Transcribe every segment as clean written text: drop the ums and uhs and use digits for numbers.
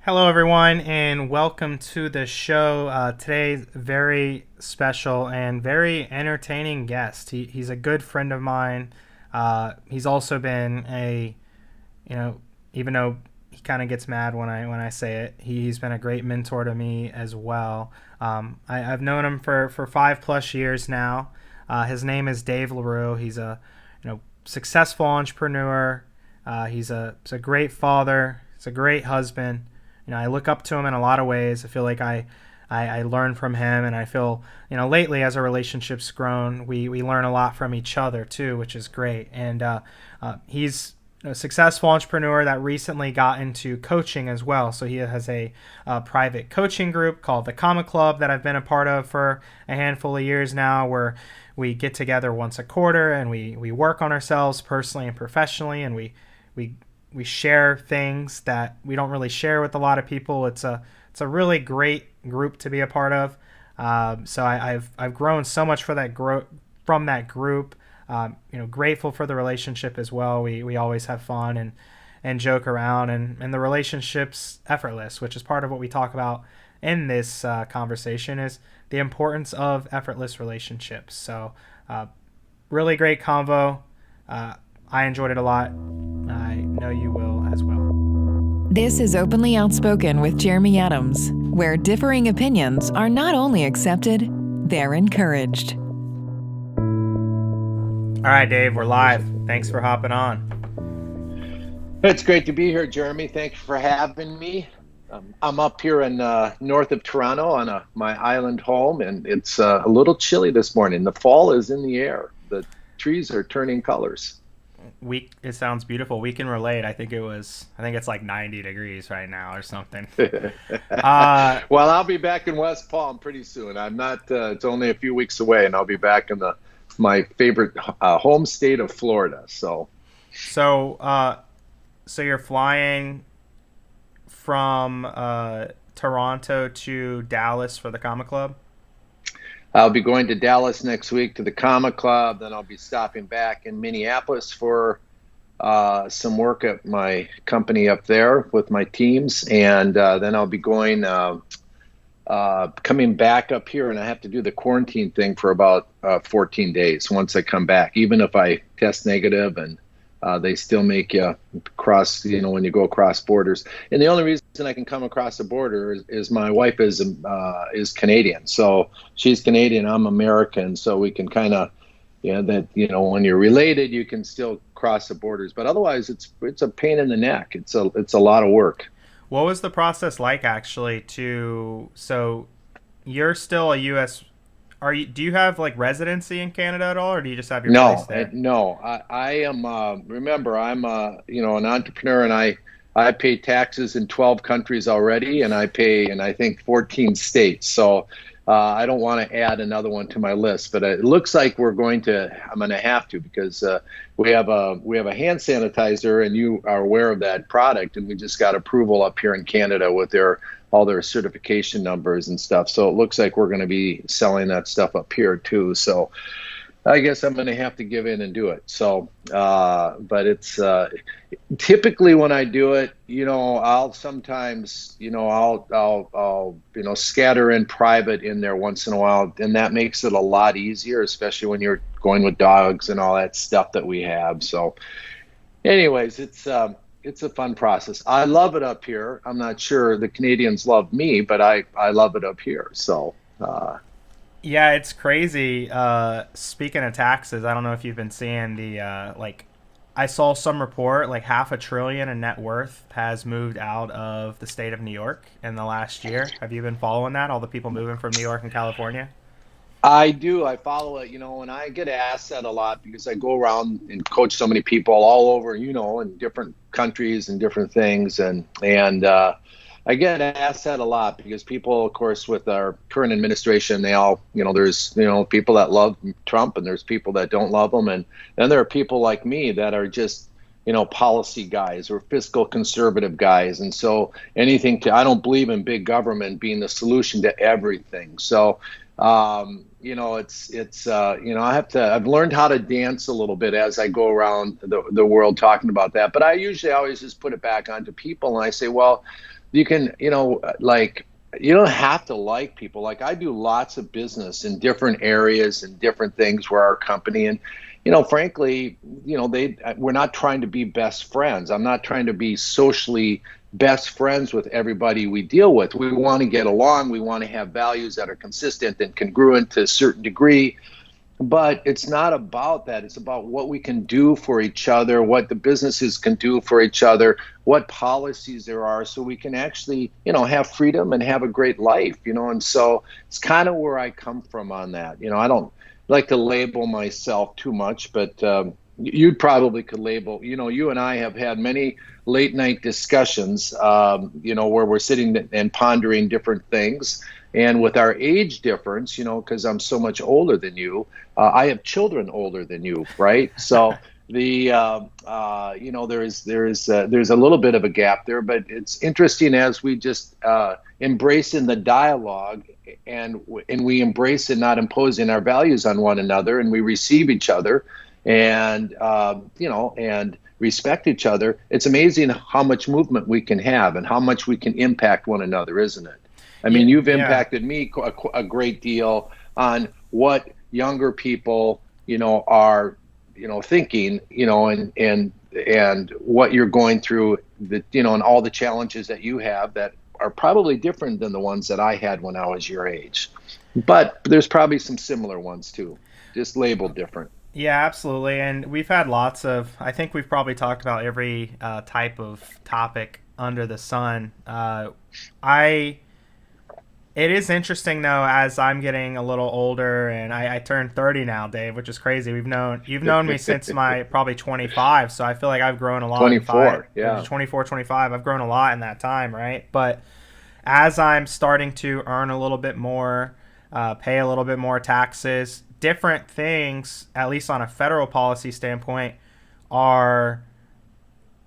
Hello, everyone, and welcome to the show. Today's very special and very entertaining guest. He's a good friend of mine. He's also been even though he kind of gets mad when I say it, he's been a great mentor to me as well. I've known him for 5+ years now. His name is Dave LaRue. He's a successful entrepreneur. He's a great father. He's a great husband. I look up to him in a lot of ways. I feel like I learn from him, and I feel, lately as our relationship's grown, we learn a lot from each other too, which is great. And he's a successful entrepreneur that recently got into coaching as well. So he has a private coaching group called the Comma Club that I've been a part of for a handful of years now, where we get together once a quarter and we work on ourselves personally and professionally, and we share things that we don't really share with a lot of people. It's a really great group to be a part of. So I've grown so much from that group. Grateful for the relationship as well. We always have fun and joke around, and the relationship's effortless, which is part of what we talk about in this conversation, is the importance of effortless relationships. So really great convo. I enjoyed it a lot. I know you will as well. This is Openly Outspoken with Jeremy Adams, where differing opinions are not only accepted, they're encouraged. All right, Dave, we're live. Thanks for hopping on. It's great to be here, Jeremy. Thank you for having me. I'm up here in north of Toronto on my island home, and it's a little chilly this morning. The fall is in the air. The trees are turning colors. It sounds beautiful. We can relate. I think it's like 90 degrees right now or something. Well, I'll be back in West Palm pretty soon. I'm not. It's only a few weeks away, and I'll be back in my favorite home state of Florida. So you're flying from Toronto to Dallas for the Comma Club? I'll be going to Dallas next week to the Comma Club. Then I'll be stopping back in Minneapolis for some work at my company up there with my teams. And then I'll be coming back up here, and I have to do the quarantine thing for about 14 days once I come back, even if I test negative, and they still make you cross, when you go across borders. And the only reason I can come across the border is my wife is Canadian. So she's Canadian, I'm American. So we can kind of, when you're related, you can still cross the borders. But otherwise, it's a pain in the neck. It's a lot of work. What was the process like, actually, so you're still a U.S. Do you have like residency in Canada at all, or do you just have your place there? No, I am. Remember, I'm an entrepreneur, and I pay taxes in 12 countries already, and I pay in, I think, 14 states. So I don't want to add another one to my list, but it looks like I'm going to have to, because we have a hand sanitizer, and you are aware of that product, and we just got approval up here in Canada with all their certification numbers and stuff. So it looks like we're going to be selling that stuff up here too. So I guess I'm going to have to give in and do it. So, but it's typically when I do it, I'll sometimes, I'll scatter in private in there once in a while, and that makes it a lot easier, especially when you're going with dogs and all that stuff that we have. So, anyways, it's a fun process. I love it up here. I'm not sure the Canadians love me, but I love it up here. So. Yeah, it's crazy. Speaking of taxes, I don't know if you've been seeing I saw some report, like $500 billion in net worth has moved out of the state of New York in the last year. Have you been following that? All the people moving from New York and California? I do. I follow it, and I get asked that a lot because I go around and coach so many people all over, in different countries and different things. And I get asked that a lot because people, of course, with our current administration, they all, there's, people that love Trump, and there's people that don't love him. And then there are people like me that are just, policy guys or fiscal conservative guys. And so I don't believe in big government being the solution to everything. So, I've learned how to dance a little bit as I go around the world talking about that. But I usually always just put it back onto people, and I say, well, you can, like, you don't have to like people. Like, I do lots of business in different areas and different things for our company. And, frankly, we're not trying to be best friends. I'm not trying to be socially best friends with everybody we deal with. We want to get along. We want to have values that are consistent and congruent to a certain degree. But it's not about that. It's about what we can do for each other, what the businesses can do for each other, what policies there are, so we can actually, have freedom and have a great life, And so it's kind of where I come from on that. I don't like to label myself too much, but you probably could label, you and I have had many late night discussions, where we're sitting and pondering different things. And with our age difference, because I'm so much older than you, I have children older than you, right? So there's a little bit of a gap there, but it's interesting as we just embrace in the dialogue, and we embrace in not imposing our values on one another, and we receive each other, and and respect each other. It's amazing how much movement we can have and how much we can impact one another, isn't it? I mean, you've impacted me a great deal on what younger people, are, thinking, and what you're going through, and all the challenges that you have that are probably different than the ones that I had when I was your age. But there's probably some similar ones too, just labeled different. Yeah, absolutely. And we've had I think we've probably talked about every type of topic under the sun. It is interesting, though, as I'm getting a little older, and I turned 30 now, Dave, which is crazy. You've known me since my probably 25, so I feel like I've grown a lot. 24, yeah. 24, 25. I've grown a lot in that time, right? But as I'm starting to earn a little bit more, pay a little bit more taxes, different things, at least on a federal policy standpoint, are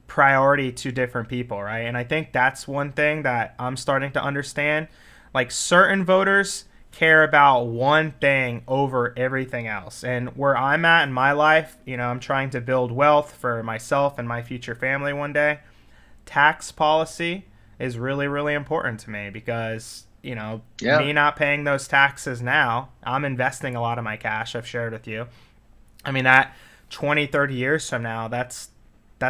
priority to different people, right? And I think that's one thing that I'm starting to understand. Like, certain voters care about one thing over everything else. And where I'm at in my life, I'm trying to build wealth for myself and my future family one day. Tax policy is really, really important to me because, me not paying those taxes now, I'm investing a lot of my cash, I've shared with you. I mean, that 20, 30 years from now, that's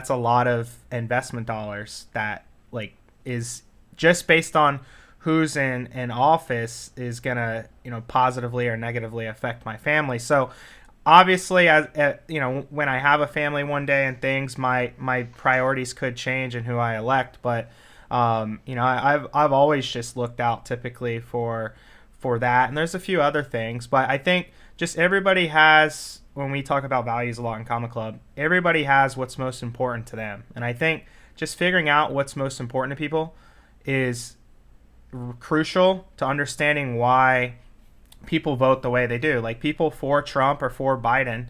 a lot of investment dollars that, like, is just based on who's in office is going to, positively or negatively affect my family. So obviously, as when I have a family one day and things, my priorities could change in who I elect. But, I've always just looked out typically for that. And there's a few other things, but I think just everybody has, when we talk about values a lot in Common Club, everybody has what's most important to them. And I think just figuring out what's most important to people is crucial to understanding why people vote the way they do. Like, people for Trump or for Biden,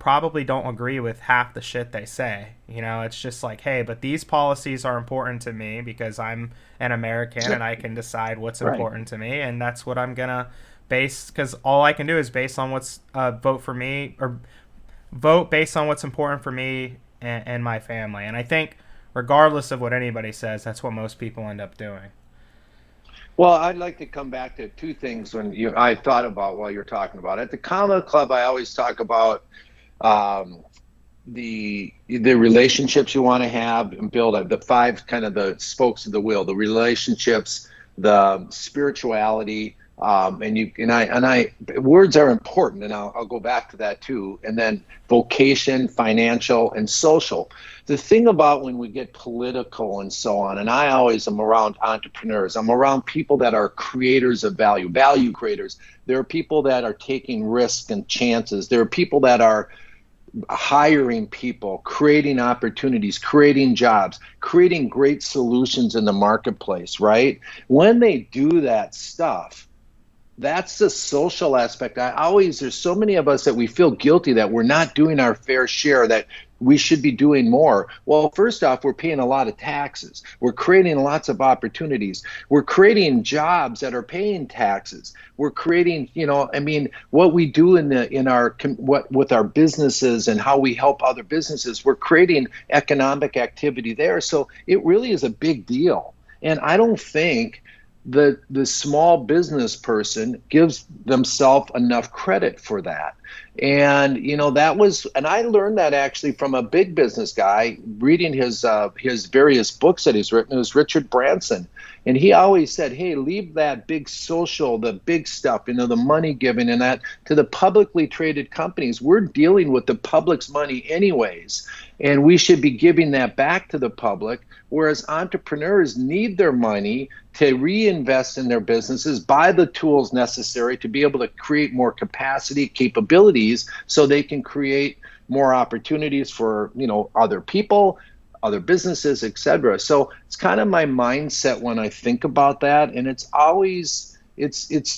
probably don't agree with half the shit they say. It's just like, hey, but these policies are important to me because I'm an American and I can decide what's important to me, and that's what I'm gonna base, because all I can do is based on what's vote for me, or vote based on what's important for me and my family. And I think regardless of what anybody says, that's what most people end up doing. Well, I'd like to come back to two things I thought about while you're talking about it. At the Common Club, I always talk about the relationships you want to have and build the five kind of the spokes of the wheel: the relationships, the spirituality, words are important, and I'll go back to that too. And then vocation, financial, and social. The thing about when we get political and so on, and I always am around entrepreneurs, I'm around people that are creators of value creators. There are people that are taking risks and chances. There are people that are hiring people, creating opportunities, creating jobs, creating great solutions in the marketplace, right? When they do that stuff, that's the social aspect. There's so many of us that we feel guilty that we're not doing our fair share, that we should be doing more. Well, first off, we're paying a lot of taxes. We're creating lots of opportunities. We're creating jobs that are paying taxes. We're creating, what we do with our businesses and how we help other businesses, we're creating economic activity there. So it really is a big deal. And I don't think the small business person gives themselves enough credit for that. And and I learned that actually from a big business guy reading his various books that he's written. It was Richard Branson, and he always said, "Hey, leave that big social, the big stuff, the money giving and that to the publicly traded companies. We're dealing with the public's money anyways, and we should be giving that back to the public. Whereas entrepreneurs need their money to reinvest in their businesses, buy the tools necessary to be able to create more capacity, capabilities, so they can create more opportunities for, other people, other businesses, etc." So it's kind of my mindset when I think about that. And it's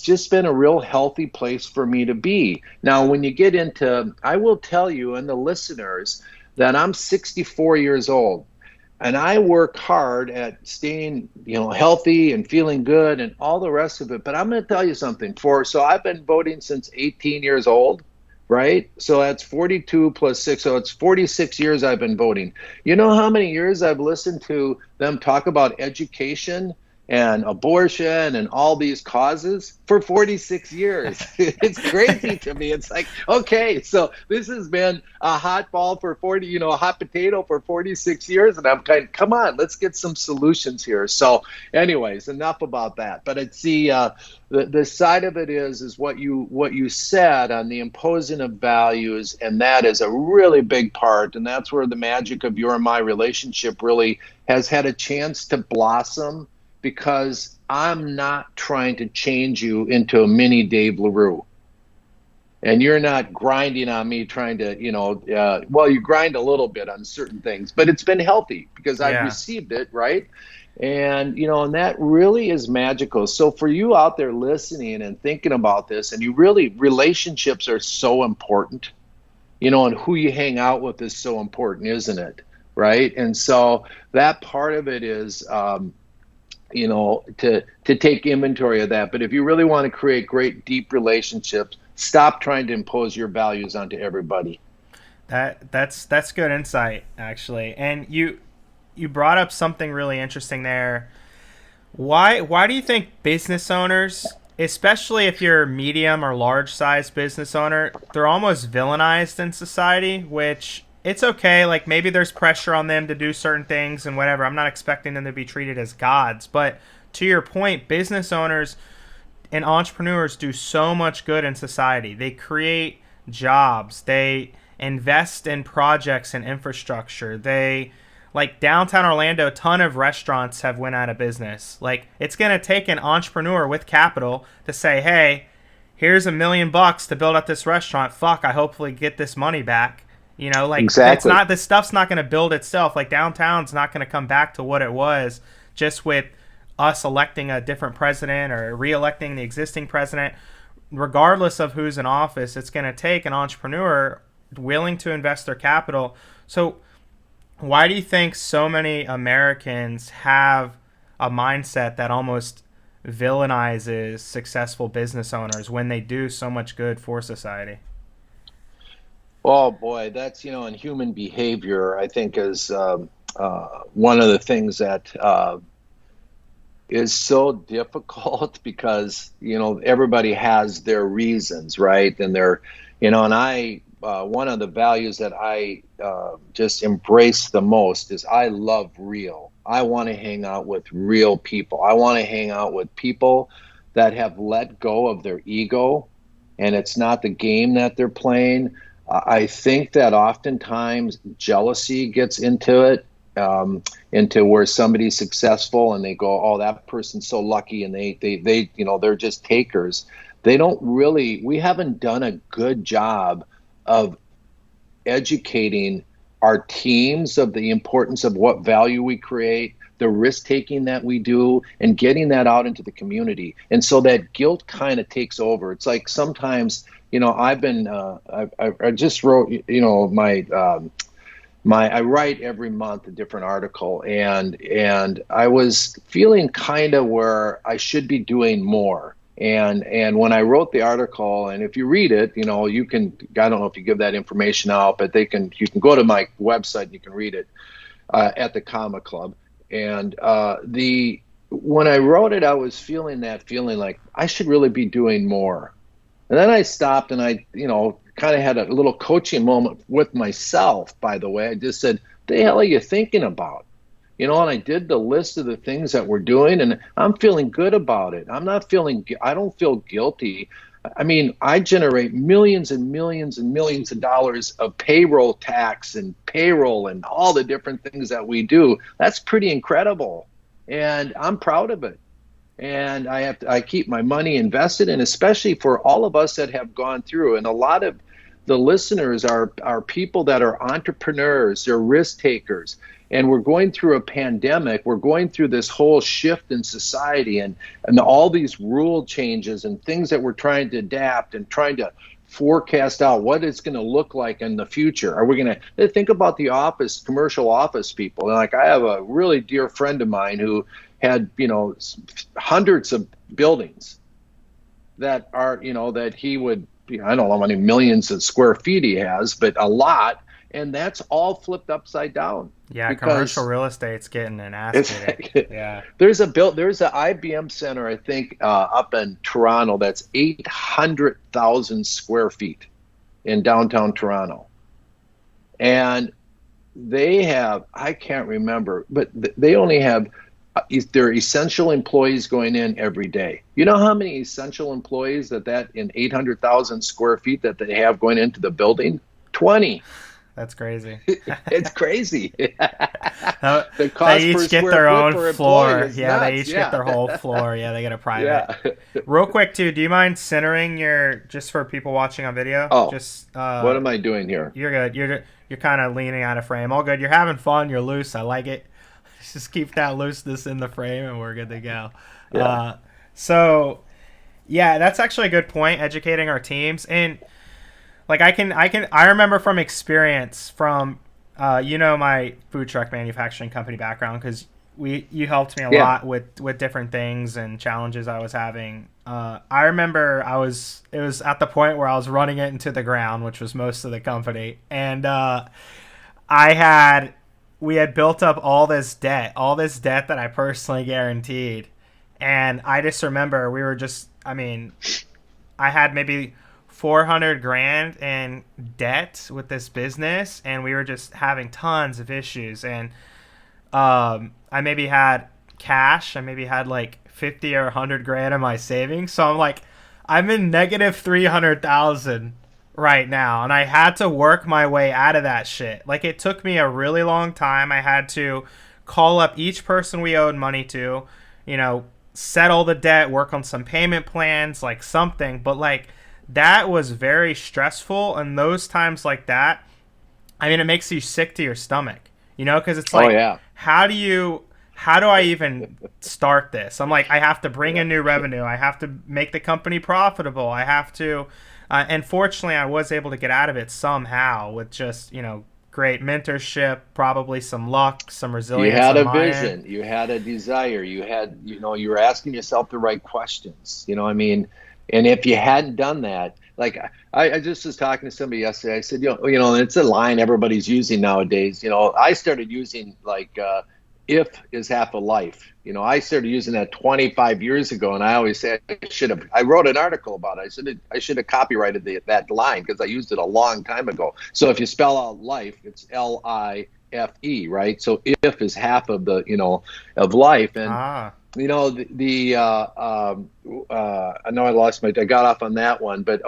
just been a real healthy place for me to be. Now, when you get into, I will tell you and the listeners that I'm 64 years old. And I work hard at staying, healthy and feeling good and all the rest of it. But I'm going to tell you something. So I've been voting since 18 years old, right? So that's 42 plus 6. So it's 46 years I've been voting. You know how many years I've listened to them talk about education and abortion and all these causes? For 46 years. It's crazy to me. It's like, okay, so this has been a hot ball for a hot potato for 46 years. And I'm come on, let's get some solutions here. So anyways, enough about that. But it's the side of it is what you said on the imposing of values. And that is a really big part. And that's where the magic of your and my relationship really has had a chance to blossom, because I'm not trying to change you into a mini Dave LaRue. And you're not grinding on me trying to, you grind a little bit on certain things, but it's been healthy because I've received it, right? And, and that really is magical. So for you out there listening and thinking about this, and relationships are so important, and who you hang out with is so important, isn't it? Right? And so that part of it is, to take inventory of that. But if you really want to create great, deep relationships, stop trying to impose your values onto everybody. That's good insight, actually. And you brought up something really interesting there. Why do you think business owners, especially if you're a medium or large size business owner, they're almost villainized in society, which it's okay. Like, maybe there's pressure on them to do certain things and whatever. I'm not expecting them to be treated as gods. But to your point, business owners and entrepreneurs do so much good in society. They create jobs. They invest in projects and infrastructure. Like downtown Orlando, a ton of restaurants have went out of business. Like, it's going to take an entrepreneur with capital to say, hey, here's $1 million to build up this restaurant. Fuck, I hopefully get this money back. Exactly. It's not, this stuff's not going to build itself. Like, downtown's not going to come back to what it was just with us electing a different president or re-electing the existing president. Regardless of who's in office, it's going to take an entrepreneur willing to invest their capital. So why do you think so many Americans have a mindset that almost villainizes successful business owners when they do so much good for society? Oh boy, that's, in human behavior, I think is one of the things that is so difficult because, everybody has their reasons, right? And one of the values that I just embrace the most is I love real. I want to hang out with real people. I want to hang out with people that have let go of their ego, and it's not the game that they're playing. I think that oftentimes jealousy gets into it, into where somebody's successful and they go, oh, that person's so lucky, and they they're just takers. We haven't done a good job of educating our teams of the importance of what value we create, the risk-taking that we do, and getting that out into the community. And so that guilt kind of takes over. It's like sometimes, I've been, I just wrote, I write every month a different article, and I was feeling kind of where I should be doing more. And when I wrote the article, and if you read it, you can, I don't know if you give that information out, but you can go to my website and you can read it at the Comma Club. And when I wrote it, I was feeling that feeling like I should really be doing more. And then I stopped and I, kind of had a little coaching moment with myself, by the way. I just said, the hell are you thinking about? And I did the list of the things that we're doing, and I'm feeling good about it. I don't feel guilty. I mean, I generate millions and millions and millions of dollars of payroll tax and payroll and all the different things that we do. That's pretty incredible. And I'm proud of it. And I keep my money invested, and especially for all of us that have gone through, and a lot of the listeners are people that are entrepreneurs, they're risk takers. And we're going through a pandemic. We're going through this whole shift in society and all these rule changes and things that we're trying to adapt and trying to forecast out what it's going to look like in the future. Are we going to think about the commercial office people? Like, I have a really dear friend of mine who had, hundreds of buildings that are, that he would, I don't know how many millions of square feet he has, but a lot. And that's all flipped upside down. Yeah, commercial real estate's getting an ass beating. Yeah. There's an IBM center, I think, up in Toronto that's 800,000 square feet in downtown Toronto. And they have, I can't remember, but they only have their essential employees going in every day. You know how many essential employees that in 800,000 square feet that they have going into the building? 20. That's crazy. It's crazy. The cost they each get their own floor. Yeah, they each get their whole floor. Yeah, they get a private. Yeah. Real quick, too, do you mind centering just for people watching on video? Oh, what am I doing here? You're good. You're kind of leaning out of frame. All good. You're having fun. You're loose. I like it. Just keep that looseness in the frame, and we're good to go. Yeah. That's actually a good point. Educating our teams. And like I remember from experience from my food truck manufacturing company background, because you helped me a lot with different things and challenges I was having. I remember it was at the point where I was running it into the ground, which was most of the company, and we had built up all this debt that I personally guaranteed, and I just remember I had maybe $400,000 in debt with this business, and we were just having tons of issues. And I maybe had cash. I maybe had like 50 or 100 grand in my savings. So I'm like, I'm in negative 300,000 right now, and I had to work my way out of that shit. Like, it took me a really long time. I had to call up each person we owed money to, settle the debt, work on some payment plans, like something. But like, that was very stressful, and those times like that, it makes you sick to your stomach, because it's like, how do I even start this? I'm like, I have to bring in new revenue. I have to make the company profitable. I have to, and fortunately, I was able to get out of it somehow with just, great mentorship, probably some luck, some resilience. You had a vision. You had a desire. You had, you were asking yourself the right questions. And if you hadn't done that, like I just was talking to somebody yesterday, I said, it's a line everybody's using nowadays. I started using if is half a life. I started using that 25 years ago, and I always say I wrote an article about it. I should have copyrighted that line because I used it a long time ago. So if you spell out life, it's LIFE, right? So if is half of of life. And I know I got off on that one, but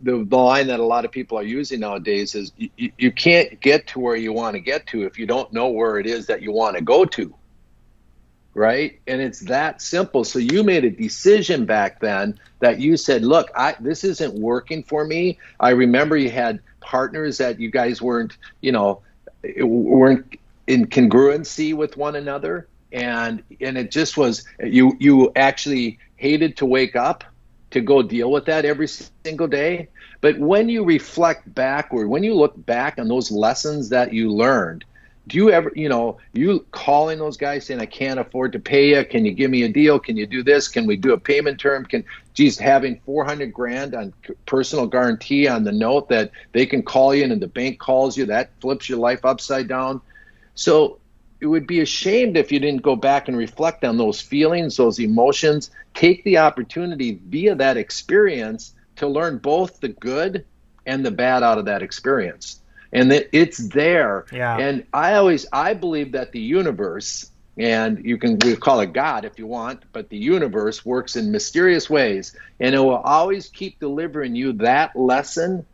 the line that a lot of people are using nowadays is you can't get to where you want to get to if you don't know where it is that you want to go to, right? And it's that simple. So you made a decision back then that you said, look, this isn't working for me. I remember you had partners that you guys weren't in congruency with one another. And it just was, you actually hated to wake up to go deal with that every single day. But when you reflect backward, when you look back on those lessons that you learned, do you ever, you calling those guys saying, I can't afford to pay you. Can you give me a deal? Can you do this? Can we do a payment term? Having $400,000 on personal guarantee on the note that they can call you and the bank calls you, that flips your life upside down. So it would be ashamed if you didn't go back and reflect on those feelings, those emotions, take the opportunity via that experience to learn both the good and the bad out of that experience. And that it's there. Yeah. And I believe that the universe, and we call it God if you want, but the universe works in mysterious ways, and it will always keep delivering you that lesson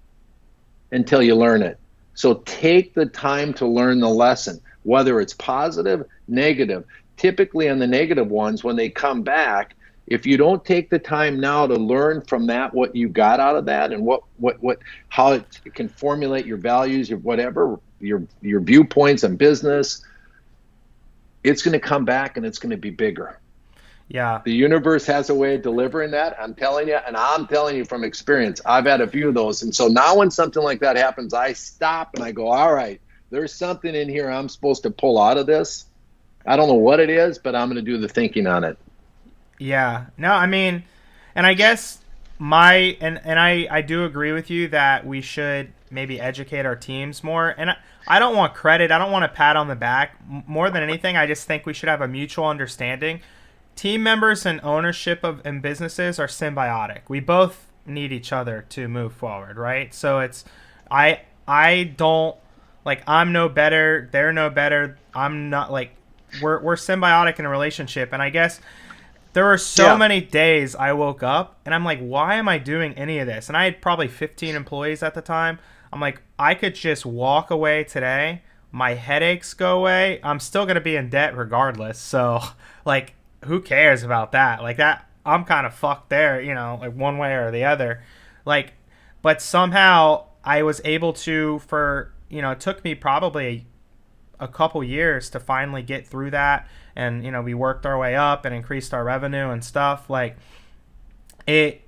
until you learn it. So take the time to learn the lesson, whether it's positive, negative. Typically on the negative ones, when they come back, if you don't take the time now to learn from that, what you got out of that, and how it can formulate your values, your whatever, your viewpoints on business, it's going to come back and it's going to be bigger. Yeah. The universe has a way of delivering that. I'm telling you, and I'm telling you from experience. I've had a few of those. And so now when something like that happens, I stop and I go, all right, there's something in here I'm supposed to pull out of this. I don't know what it is, but I'm going to do the thinking on it. Yeah. No, I mean, and I guess I do agree with you that we should maybe educate our teams more. And I don't want credit. I don't want a pat on the back. More than anything, I just think we should have a mutual understanding. Team members and ownership and businesses are symbiotic. We both need each other to move forward, right? So it's I don't, like, I'm no better, they're no better. I'm not, like, we're symbiotic in a relationship. And I guess there were so many days I woke up and I'm like, why am I doing any of this? And I had probably 15 employees at the time. I'm like, I could just walk away today. My headaches go away. I'm still going to be in debt regardless. So, like, who cares about that? Like, that, I'm kind of fucked there, you know, like one way or the other. Like, but somehow I was able to, it took me probably a couple years to finally get through that. And, we worked our way up and increased our revenue and stuff. Like, I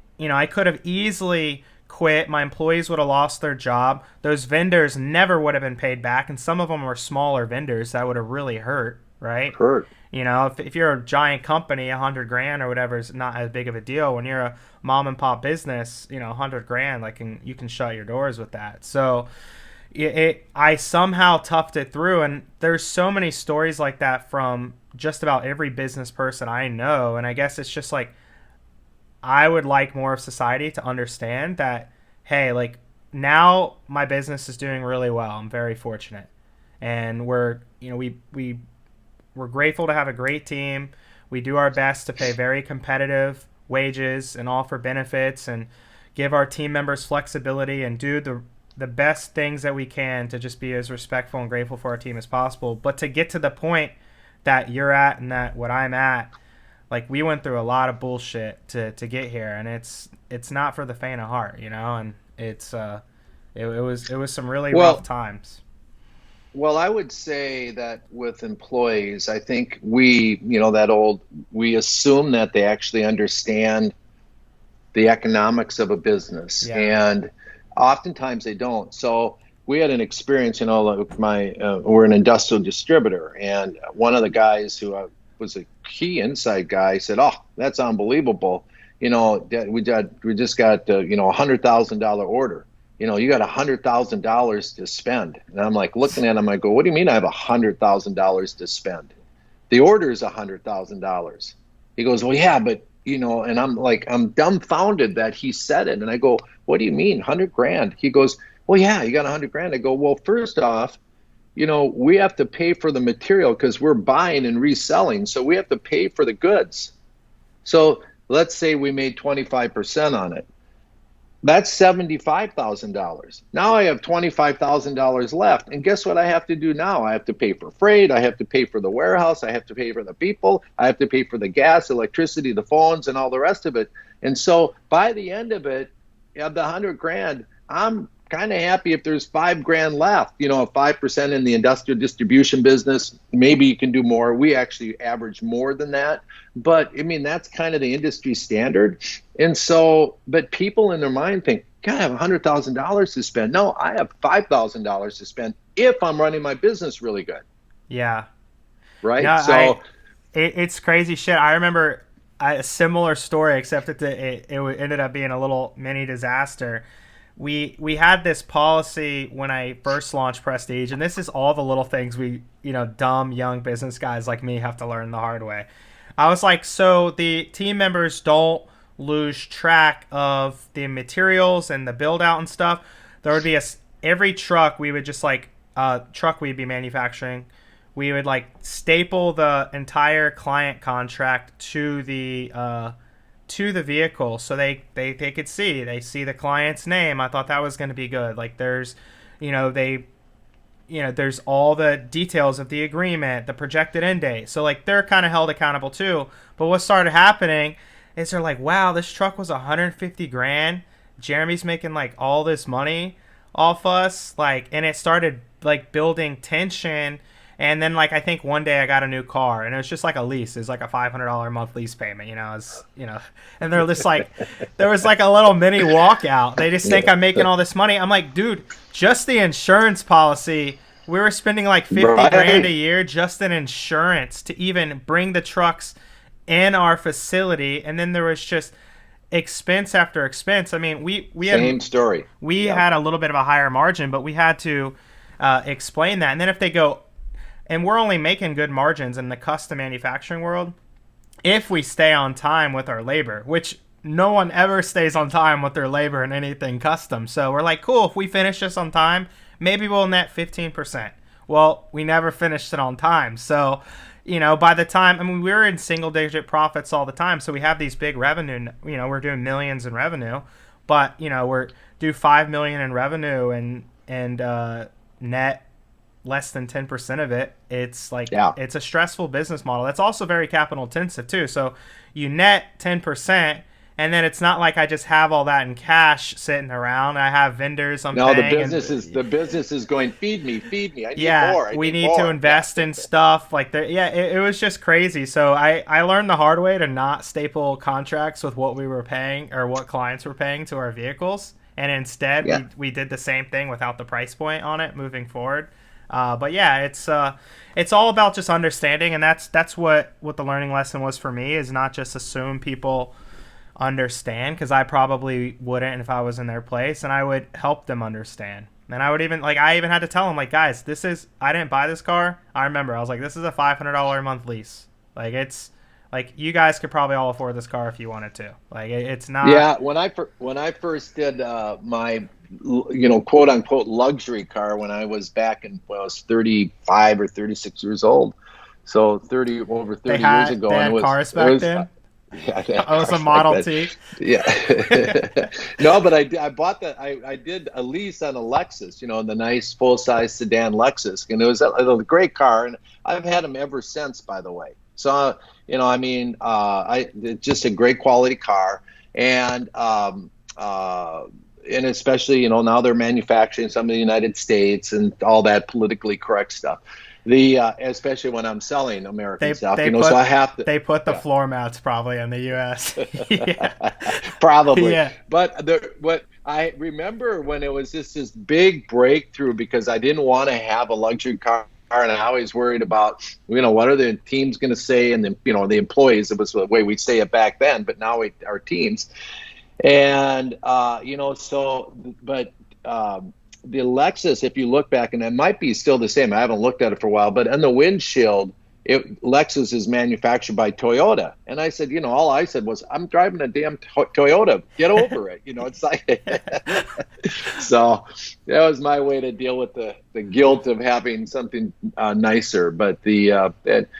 could have easily quit. My employees would have lost their job. Those vendors never would have been paid back. And some of them were smaller vendors that would have really hurt, right? Hurt. If you're a giant company, $100,000 or whatever is not as big of a deal. When you're a mom and pop business, $100,000, like, you can shut your doors with that. So I somehow toughed it through. And there's so many stories like that from just about every business person I know. And I guess it's just like, I would like more of society to understand that, hey, like, now my business is doing really well. I'm very fortunate. And we're grateful to have a great team. We do our best to pay very competitive wages and offer benefits and give our team members flexibility and do the best things that we can to just be as respectful and grateful for our team as possible. But to get to the point that you're at and that what I'm at, like, we went through a lot of bullshit to get here, and it's not for the faint of heart, and it's it was some really rough times. Well, I would say that with employees, I think we assume that they actually understand the economics of a business, and oftentimes they don't. So we had an experience, we're an industrial distributor, and one of the guys who was a key inside guy said, "Oh, that's unbelievable. We just got $100,000 order. You got $100,000 to spend." And I'm like looking at him, I go, "What do you mean I have $100,000 to spend? The order is $100,000. He goes, "Well, yeah, but and I'm dumbfounded that he said it. And I go, "What do you mean, $100,000? He goes, "Well, yeah, you got $100,000. I go, "Well, first off, we have to pay for the material because we're buying and reselling. So we have to pay for the goods. So let's say we made 25% on it. That's $75,000. Now I have $25,000 left. And guess what I have to do now? I have to pay for freight. I have to pay for the warehouse. I have to pay for the people. I have to pay for the gas, electricity, the phones, and all the rest of it. And so by the end of it, of the $100,000, I'm kind of happy if there's $5,000 left, 5% in the industrial distribution business. Maybe you can do more. We actually average more than that. But I mean, that's kind of the industry standard. And so, but people in their mind think, God, I have $100,000 to spend. No, I have $5,000 to spend if I'm running my business really good. Yeah. Right. No, it's crazy shit. I remember a similar story, except that it ended up being a little mini disaster. we had this policy when I first launched Prestige, and this is all the little things we, dumb young business guys like me have to learn the hard way. I was like, so the team members don't lose track of the materials and the build out and stuff. There would be every truck we would just like truck we'd be manufacturing, we would like staple the entire client contract to the vehicle so they could see the client's name. I thought that was going to be good. Like there's there's all the details of the agreement, the projected end date. So like they're kind of held accountable too. But what started happening is they're like, wow, this truck was 150 grand. Jeremy's making like all this money off us. Like, and it started like building tension. And then like I think one day I got a new car and it was just like a lease. It was like a $500 a month lease payment, and they're just like, there was like a little mini walkout. They just think I'm making all this money. I'm like, dude, just the insurance policy, we were spending like 50 grand a year just in insurance to even bring the trucks in our facility. And then there was just expense after expense. I mean, we same story. We had a little bit of a higher margin, but we had to explain that. And then if they go, and we're only making good margins in the custom manufacturing world if we stay on time with our labor, which no one ever stays on time with their labor in anything custom. So we're like, cool, if we finish this on time, maybe we'll net 15%. Well, we never finished it on time. So, by the time, we were in single digit profits all the time. So we have these big revenue, we're doing millions in revenue, but, we're do 5 million in revenue and net less than 10% of it. It's like, It's a stressful business model. That's also very capital intensive too. So you net 10%, and then it's not like I just have all that in cash sitting around. I have vendors I'm paying. The business is going, feed me. I need more. We need to invest in stuff like that. Yeah, it was just crazy. So I learned the hard way to not staple contracts with what we were paying or what clients were paying to our vehicles. And instead we did the same thing without the price point on it moving forward. But yeah, it's all about just understanding, and that's what the learning lesson was for me, is not just assume people understand, because I probably wouldn't if I was in their place, and I would help them understand. And I would even I even had to tell them, like, guys, I didn't buy this car. I remember I was like, this is a $500 a month lease. Like, it's like, you guys could probably all afford this car if you wanted to. Like, it's not. Yeah, when I first did my quote unquote luxury car, when I was back in, I was 35 or 36 years old, so over 30 years ago. They had cars back then. Yeah, it was a Model T. Yeah. No, but I bought that. I did a lease on a Lexus, the nice full size sedan Lexus, and it was a great car, and I've had them ever since, by the way. So it's just a great quality car, and especially now they're manufacturing some in the United States and all that politically correct stuff. Especially when I'm selling American stuff, so I have to. They put the floor mats probably in the U.S. Probably. Yeah. But I remember when it was just this big breakthrough, because I didn't want to have a luxury car, and I always worried about, what are the teams going to say, and the employees. It was the way we'd say it back then, but now our teams, and the Lexus, if you look back, and it might be still the same, I haven't looked at it for a while, but on the windshield, Lexus is manufactured by Toyota. And I said, all I said was, I'm driving a damn Toyota. Get over it. It's like, so that was my way to deal with the guilt of having something nicer. But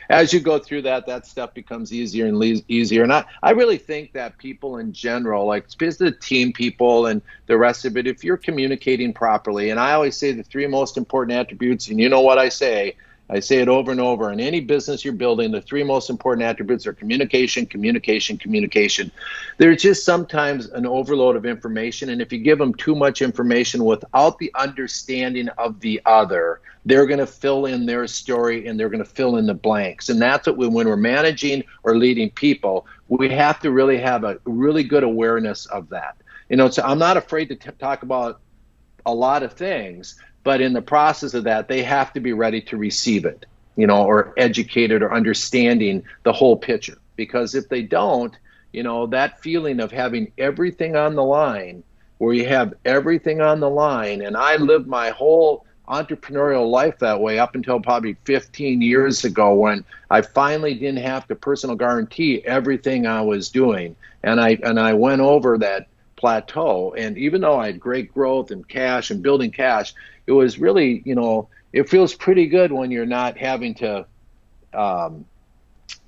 as you go through that stuff becomes easier and easier. And I really think that people in general, like the team people and the rest of it, if you're communicating properly, and I always say the three most important attributes, and you know what I say it over and over. In any business you're building, the three most important attributes are communication, communication, communication. There's just sometimes an overload of information, and if you give them too much information without the understanding of the other, they're going to fill in their story and they're going to fill in the blanks. And that's what when we're managing or leading people, we have to really have a really good awareness of that. So I'm not afraid to talk about a lot of things, but in the process of that, they have to be ready to receive it, or educated or understanding the whole picture. Because if they don't, that feeling of having everything on the line where you have everything on the line. And I lived my whole entrepreneurial life that way up until probably 15 years ago, when I finally didn't have to personal guarantee everything I was doing. And I went over that plateau. And even though I had great growth and cash and building cash, it was really, it feels pretty good when you're not having to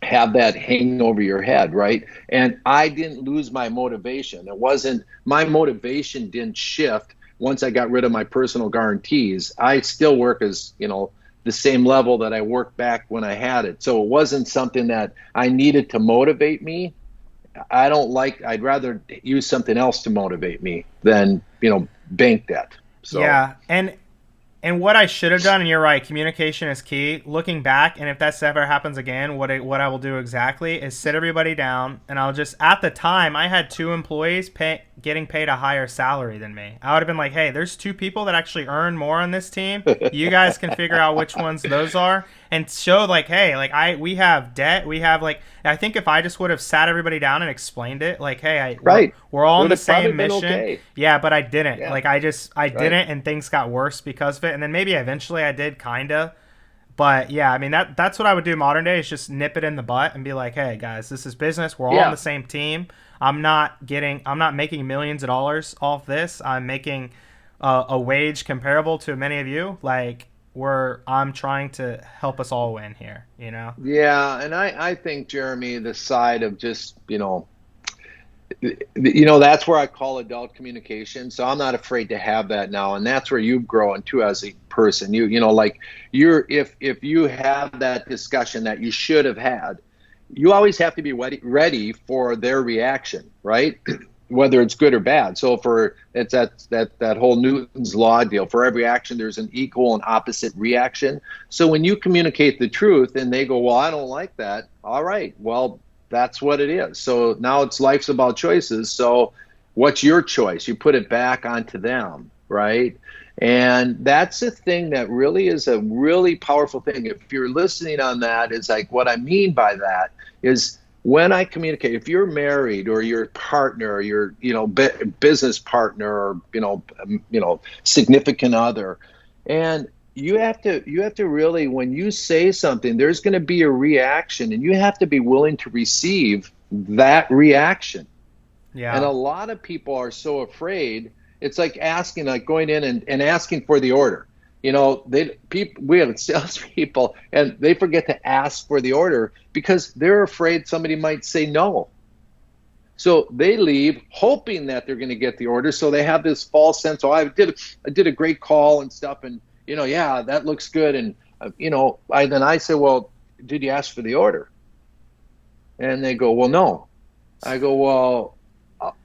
have that hanging over your head, right? And I didn't lose my motivation. My motivation didn't shift once I got rid of my personal guarantees. I still work as, the same level that I worked back when I had it. So it wasn't something that I needed to motivate me. I'd rather use something else to motivate me than, bank debt. So yeah. And what I should have done, and you're right, communication is key. Looking back, and if that ever happens again, what I will do exactly is sit everybody down, and I'll just, at the time, I had 2 employees getting paid a higher salary than me. I would have been like, hey, there's 2 people that actually earn more on this team. You guys can figure out which ones those are, and show like, hey, we have debt. We have I think if I just would have sat everybody down and explained it, like, hey, we're all on the same mission. Okay. Yeah, but I didn't. Yeah. I didn't, and things got worse because of it. And then maybe eventually I did, kinda. But yeah, I mean that's what I would do modern day, is just nip it in the butt and be like, hey guys, this is business. We're all on the same team. I'm not making millions of dollars off this. I'm making a wage comparable to many of you. I'm trying to help us all win here, Yeah, and I think, Jeremy, the side of just, that's where I call adult communication. So I'm not afraid to have that now, and that's where you've grown too as a person. If you have that discussion that you should have had, you always have to be ready for their reaction, right? Whether it's good or bad. So it's that whole Newton's law deal. For every action, there's an equal and opposite reaction. So when you communicate the truth and they go, well, I don't like that. All right, well, that's what it is. So now life's about choices. So what's your choice? You put it back onto them, right? And that's a thing that really is a really powerful thing. If you're listening on that, it's like, what I mean by that is, when I communicate, if you're married or your partner, or your business partner, or significant other, and you have to really, when you say something, there's going to be a reaction, and you have to be willing to receive that reaction. Yeah. And a lot of people are so afraid. It's like going in and asking for the order. We have salespeople, and they forget to ask for the order because they're afraid somebody might say no. So they leave hoping that they're going to get the order. So they have this false sense, I did a great call and stuff, and yeah, that looks good. And then I say, well, did you ask for the order? And they go, well, no. I go, well,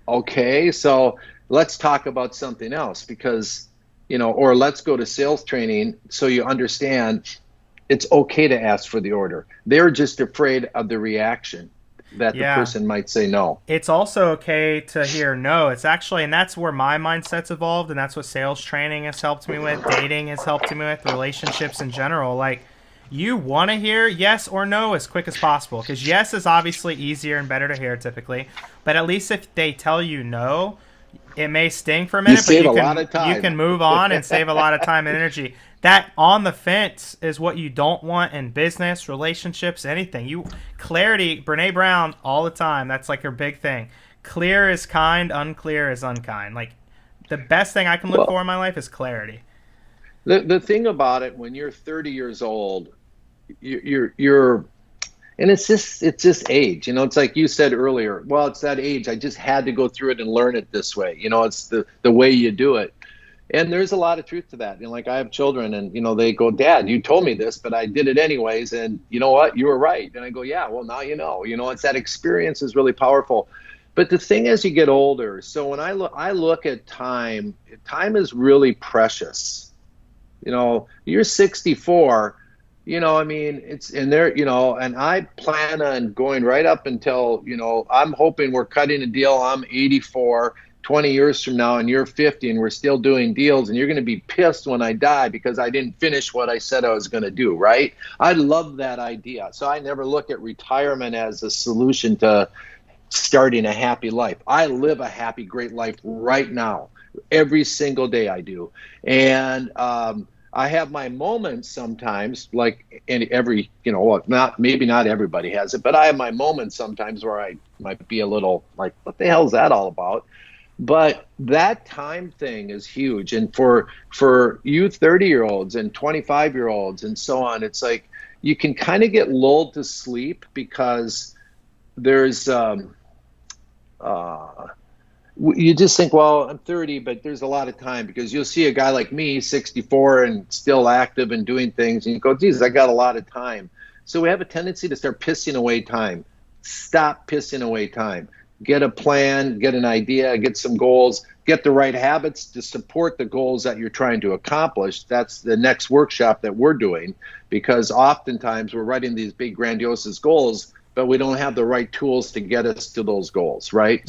okay, so let's talk about something else, because or let's go to sales training so you understand it's okay to ask for the order. They're just afraid of the reaction that the person might say no. It's also okay to hear no. It's actually, and that's where my mindset's evolved, and that's what sales training has helped me with, dating has helped me with, relationships in general. You want to hear yes or no as quick as possible, because yes is obviously easier and better to hear typically, but at least if they tell you no, it may sting for a minute, but you can move on and save a lot of time and energy. That on the fence is what you don't want in business, relationships, anything. Clarity, Brene Brown, all the time. That's her big thing. Clear is kind, unclear is unkind. The best thing I can look for in my life is clarity. The thing about it, when you're 30 years old, you're and it's just age. It's like you said earlier, well, it's that age. I just had to go through it and learn it this way. It's the way you do it. And there's a lot of truth to that. I have children, and, they go, Dad, you told me this, but I did it anyways. And you know what? You were right. And I go, yeah, well, now it's that experience is really powerful. But the thing as you get older, so when I look at time is really precious. You're 64. It's in there, and I plan on going right up until, I'm hoping we're cutting a deal. I'm 84, 20 years from now, and you're 50, and we're still doing deals, and you're going to be pissed when I die because I didn't finish what I said I was going to do, right? I love that idea. So I never look at retirement as a solution to starting a happy life. I live a happy, great life right now. Every single day I do. And I have my moments sometimes, like in every, maybe not everybody has it, but I have my moments sometimes where I might be a little like, what the hell is that all about? But that time thing is huge. And for you 30-year-olds and 25-year-olds and so on, it's like you can kind of get lulled to sleep because there's you just think, well, I'm 30, but there's a lot of time, because you'll see a guy like me, 64 and still active and doing things, and you go, geez, I got a lot of time. So we have a tendency to start pissing away time. Stop pissing away time. Get a plan, get an idea, get some goals, get the right habits to support the goals that you're trying to accomplish. That's the next workshop that we're doing, because oftentimes we're writing these big grandiose goals, but we don't have the right tools to get us to those goals, right?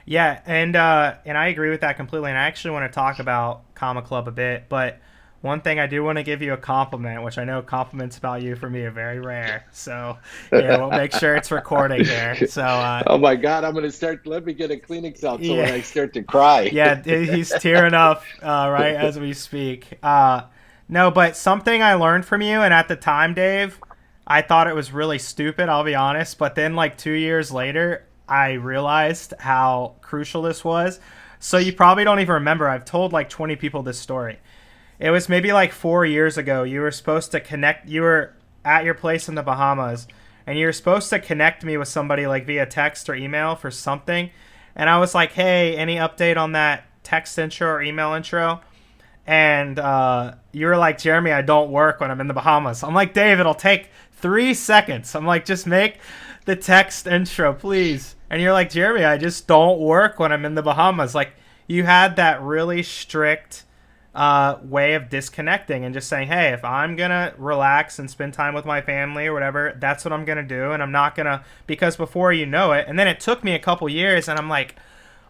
Yeah, and I agree with that completely. And I actually want to talk about Comma Club a bit, but one thing I do want to give you a compliment, which I know compliments about you for me are very rare. So yeah, we'll make sure it's recording there. So oh my God, I'm gonna start. Let me get a Kleenex out so when I start to cry. Yeah, he's tearing up right as we speak. No, but something I learned from you, and at the time, Dave, I thought it was really stupid. I'll be honest, but then like 2 years later, I realized how crucial this was. So you probably don't even remember. I've told like 20 people this story. It was maybe like 4 years ago. You were supposed to connect. You were at your place in the Bahamas, and you were supposed to connect me with somebody like via text or email for something. And I was like, hey, any update on that text intro or email intro? And you were like, Jeremy, I don't work when I'm in the Bahamas. I'm like, Dave, it'll take 3 seconds. I'm like, just make the text intro, please. And you're like, Jeremy, I just don't work when I'm in the Bahamas. Like, you had that really strict way of disconnecting and just saying, hey, if I'm going to relax and spend time with my family or whatever, that's what I'm going to do. And I'm not going to, because before you know it, and then it took me a couple years, and I'm like,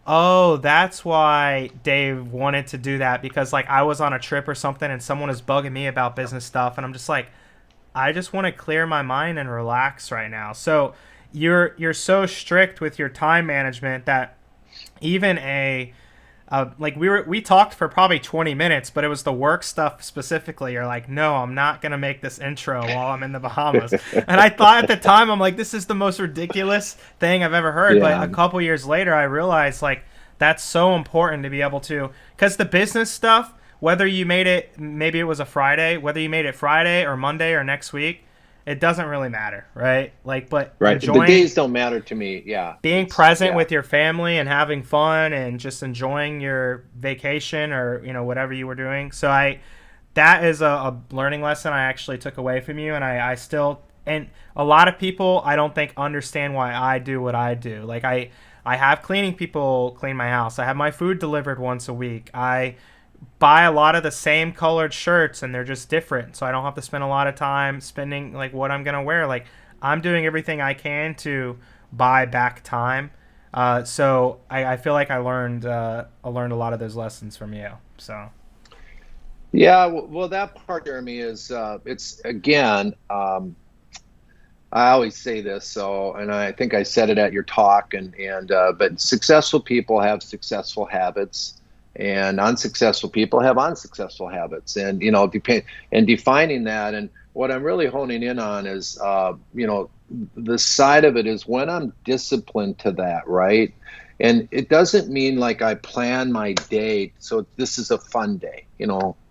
oh, that's why Dave wanted to do that, because like I was on a trip or something and someone was bugging me about business stuff, and I'm just like, I just want to clear my mind and relax right now. So you're so strict with your time management that even like we talked for probably 20 minutes, but it was the work stuff specifically. You're like, no, I'm not going to make this intro while I'm in the Bahamas. And I thought at the time, I'm like, this is the most ridiculous thing I've ever heard. Yeah. But a couple years later, I realized like that's so important to be able to, because the business stuff, whether you made it, maybe it was a Friday, whether you made it Friday or Monday or next week, it doesn't really matter, right? Like, but right, the days don't matter to me. Yeah, being present with your family and having fun and just enjoying your vacation or whatever you were doing. So that is a learning lesson I actually took away from you, and I still, and a lot of people I don't think understand why I do what I do. Like I have cleaning people clean my house. I have my food delivered once a week. I buy a lot of the same colored shirts, and they're just different, so I don't have to spend a lot of time spending like what I'm gonna wear. Like I'm doing everything I can to buy back time. So I feel like I learned a lot of those lessons from you. So yeah, well that part, Jeremy, is it's again I always say this, and I think I said it at your talk, but successful people have successful habits, and unsuccessful people have unsuccessful habits, and defining that. And what I'm really honing in on is the side of it is when I'm disciplined to that, right? And it doesn't mean like I plan my day so this is a fun day.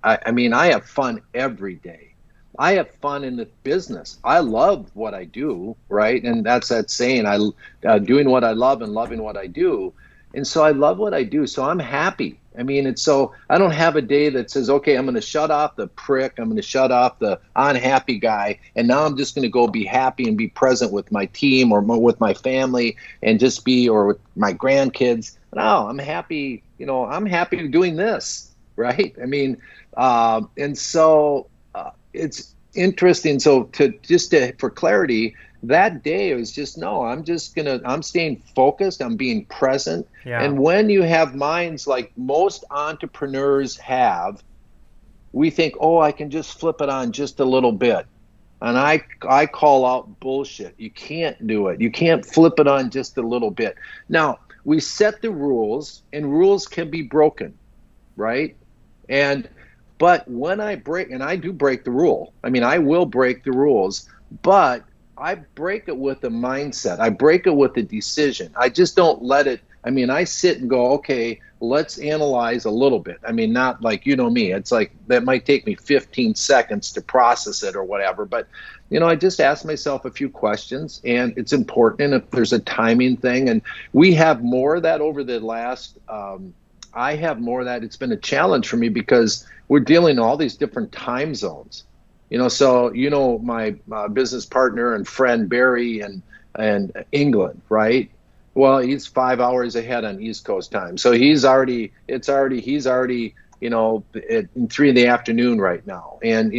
I mean I have fun every day. I have fun in the business. I love what I do, right? And that's that saying, doing what I love and loving what I do. And so I love what I do, so I'm happy. I mean, I don't have a day that says, okay, I'm going to shut off the prick, I'm going to shut off the unhappy guy, and now I'm just going to go be happy and be present with my team or with my family and or with my grandkids. No, I'm happy, I'm happy doing this, right? I mean, and so it's interesting. So for clarity, that day it was just, no, I'm staying focused, I'm being present. Yeah. And when you have minds like most entrepreneurs have, we think, oh, I can just flip it on just a little bit. And I call out bullshit. You can't do it. You can't flip it on just a little bit. Now, we set the rules, and rules can be broken, right? But when I break, and I do break the rule, I mean, I will break the rules, but I break it with a mindset. I break it with a decision. I just don't let it, I mean, I sit and go, okay, let's analyze a little bit. I mean, not like, you know me, it's like that might take me 15 seconds to process it or whatever. But, I just ask myself a few questions, and it's important if there's a timing thing. And we have more of that over the last, I have more of that. It's been a challenge for me because we're dealing in all these different time zones. So my business partner and friend Barry and England, right? Well, he's 5 hours ahead on East Coast time, so he's already at 3 in the afternoon right now, and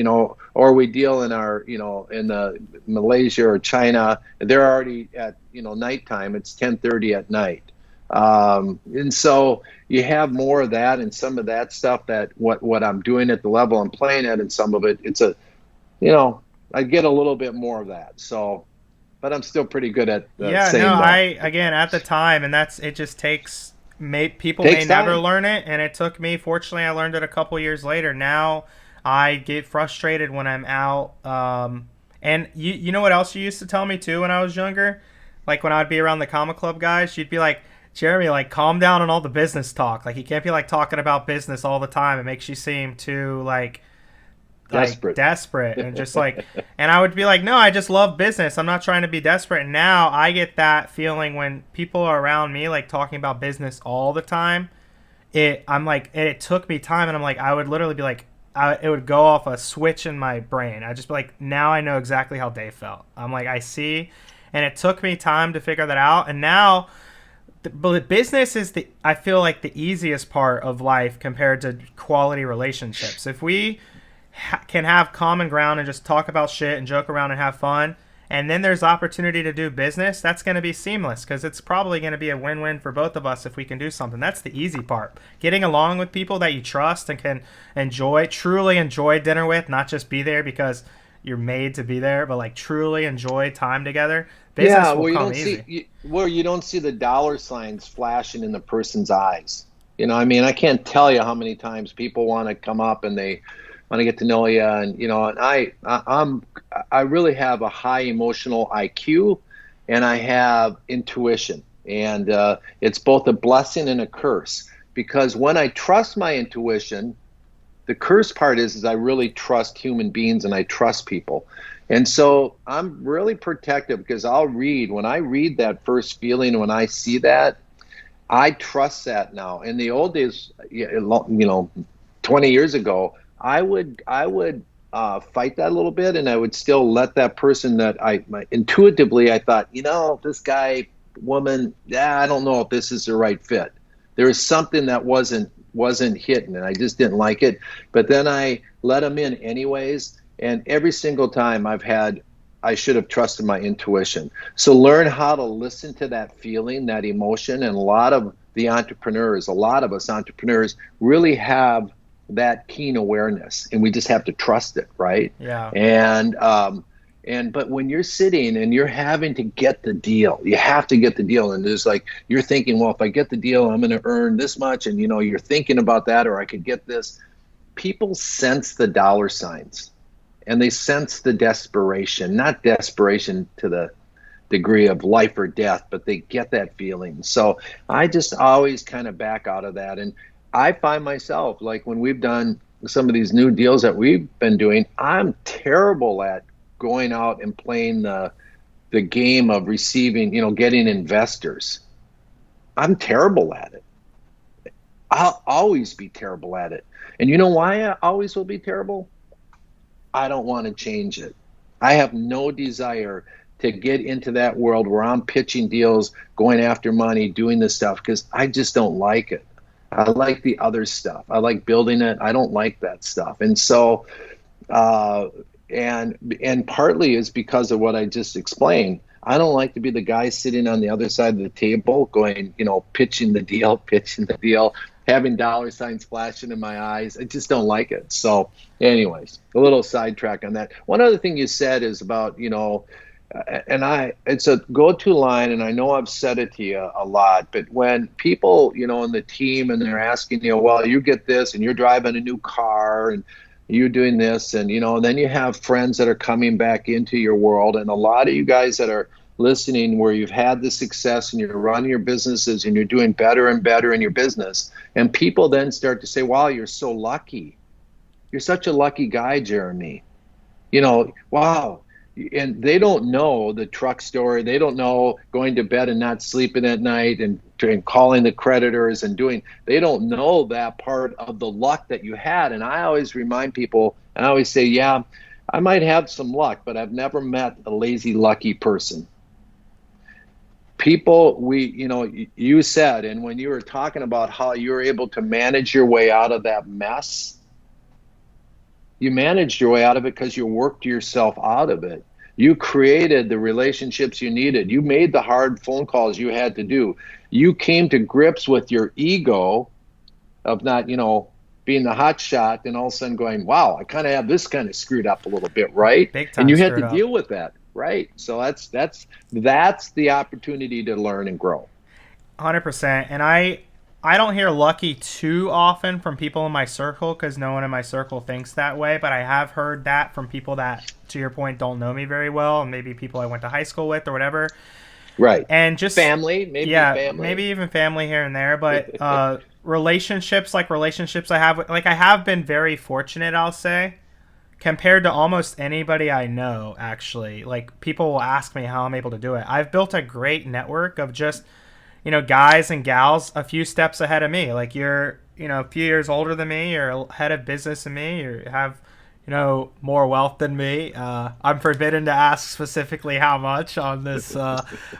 or we deal in our in the Malaysia or China, they're already at nighttime. It's 10:30 at night, and so you have more of that and some of that stuff that what I'm doing at the level I'm playing at, and some of it it's I get a little bit more of that. So, but I'm still pretty good at saying no. Again, at the time, and it just takes, people may never learn it, and it took me, fortunately, I learned it a couple years later. Now, I get frustrated when I'm out, and you know what else you used to tell me, too, when I was younger? Like, when I'd be around the comic club guys, you'd be like, Jeremy, like, calm down on all the business talk. Like, you can't be, like, talking about business all the time. It makes you seem too, desperate and just like, and I would be like, no, I just love business. I'm not trying to be desperate. And now I get that feeling when people are around me, like talking about business all the time. I'm like, it took me time, and I'm like, I would literally be like, it would go off a switch in my brain. I'd just be like, now I know exactly how Dave felt. I'm like, I see, and it took me time to figure that out. And now, but business is I feel like the easiest part of life compared to quality relationships. If we can have common ground and just talk about shit and joke around and have fun, and then there's opportunity to do business, that's going to be seamless, because it's probably going to be a win-win for both of us if we can do something. That's the easy part. Getting along with people that you trust and can truly enjoy dinner with, not just be there because you're made to be there, but like truly enjoy time together. Business will come easy. You don't see the dollar signs flashing in the person's eyes. I mean, I can't tell you how many times people want to come up and they want to get to know you, and and I really have a high emotional IQ, and I have intuition, and it's both a blessing and a curse, because when I trust my intuition, the curse part is I really trust human beings and I trust people, and so I'm really protective, because when I read that first feeling, when I see that, I trust that now. In the old days, 20 years ago, I would fight that a little bit, and I would still let that person that intuitively I thought, this guy, woman, I don't know if this is the right fit. There was something that wasn't hitting, and I just didn't like it. But then I let them in anyways, and every single time I should have trusted my intuition. So learn how to listen to that feeling, that emotion, and a lot of us entrepreneurs really have that keen awareness, and we just have to trust it, right? Yeah. But when you're sitting and you're having to get the deal, you have to get the deal, and there's you're thinking, well, if I get the deal, I'm going to earn this much, and you're thinking about that, or I could get this. People sense the dollar signs, and they sense the desperation, not desperation to the degree of life or death, but they get that feeling. So I just always kind of back out of that. And I find myself, like when we've done some of these new deals that we've been doing, I'm terrible at going out and playing the game of receiving, getting investors. I'm terrible at it. I'll always be terrible at it. And you know why I always will be terrible? I don't want to change it. I have no desire to get into that world where I'm pitching deals, going after money, doing this stuff, because I just don't like it. I like the other stuff. I like building it. I don't like that stuff. And so, and partly is because of what I just explained. I don't like to be the guy sitting on the other side of the table going, pitching the deal. having dollar signs flashing in my eyes. I just don't like it. So anyways, a little sidetrack on that. One other thing you said is about, it's a go-to line, and I know I've said it to you a lot, but when people, in the team, and they're asking, well, you get this, and you're driving a new car, and you're doing this, and, and then you have friends that are coming back into your world, and a lot of you guys that are listening where you've had the success and you're running your businesses and you're doing better and better in your business, and people then start to say, wow, you're so lucky. You're such a lucky guy, Jeremy. Wow. And they don't know the truck story. They don't know going to bed and not sleeping at night and calling the creditors and they don't know that part of the luck that you had. And I always remind people, and I always say, yeah, I might have some luck, but I've never met a lazy, lucky person. People, you said, and when you were talking about how you were able to manage your way out of that mess, you managed your way out of it because you worked yourself out of it. You created the relationships you needed. You made the hard phone calls you had to do. You came to grips with your ego of not, being the hot shot, and all of a sudden going, wow, I kind of have this kind of screwed up a little bit, right? Big time. And you had to deal with that, right? So that's the opportunity to learn and grow. 100%. And I don't hear lucky too often from people in my circle because no one in my circle thinks that way. But I have heard that from people that, to your point, don't know me very well, and maybe people I went to high school with or whatever. Right. And just family, maybe even family here and there. But relationships I have, I have been very fortunate, I'll say, compared to almost anybody I know, actually. Like, people will ask me how I'm able to do it. I've built a great network of just, guys and gals a few steps ahead of me. Like, you're, a few years older than me, you're head of business than me, you have, more wealth than me. I'm forbidden to ask specifically how much on this,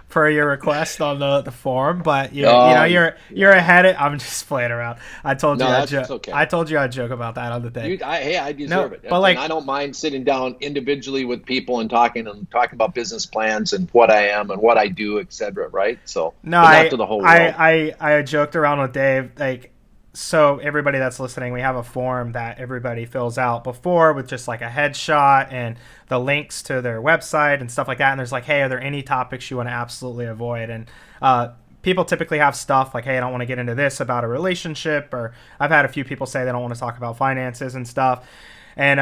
per your request on the form, but you're ahead of, I'm just playing around. I told you I'd joke about that on the thing. I deserve it. But I don't mind sitting down individually with people and talking about business plans and what I am and what I do, etc. Right? So not to the whole world. I joked around with Dave, so everybody that's listening, we have a form that everybody fills out before with just like a headshot and the links to their website and stuff like that. And there's hey, are there any topics you want to absolutely avoid? And people typically have stuff like, hey, I don't want to get into this about a relationship, or I've had a few people say they don't want to talk about finances and stuff. And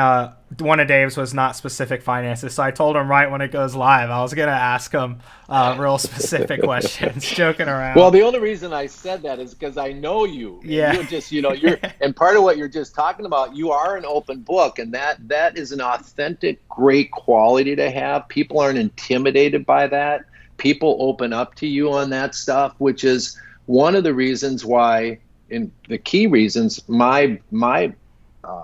one of Dave's was not specific finances. So I told him right when it goes live, I was going to ask him real specific questions, joking around. Well, the only reason I said that is because I know you. Yeah. You're just, you're, and part of what you're just talking about, you are an open book, and that is an authentic, great quality to have. People aren't intimidated by that. People open up to you on that stuff, which is one of the reasons why, and the key reasons, my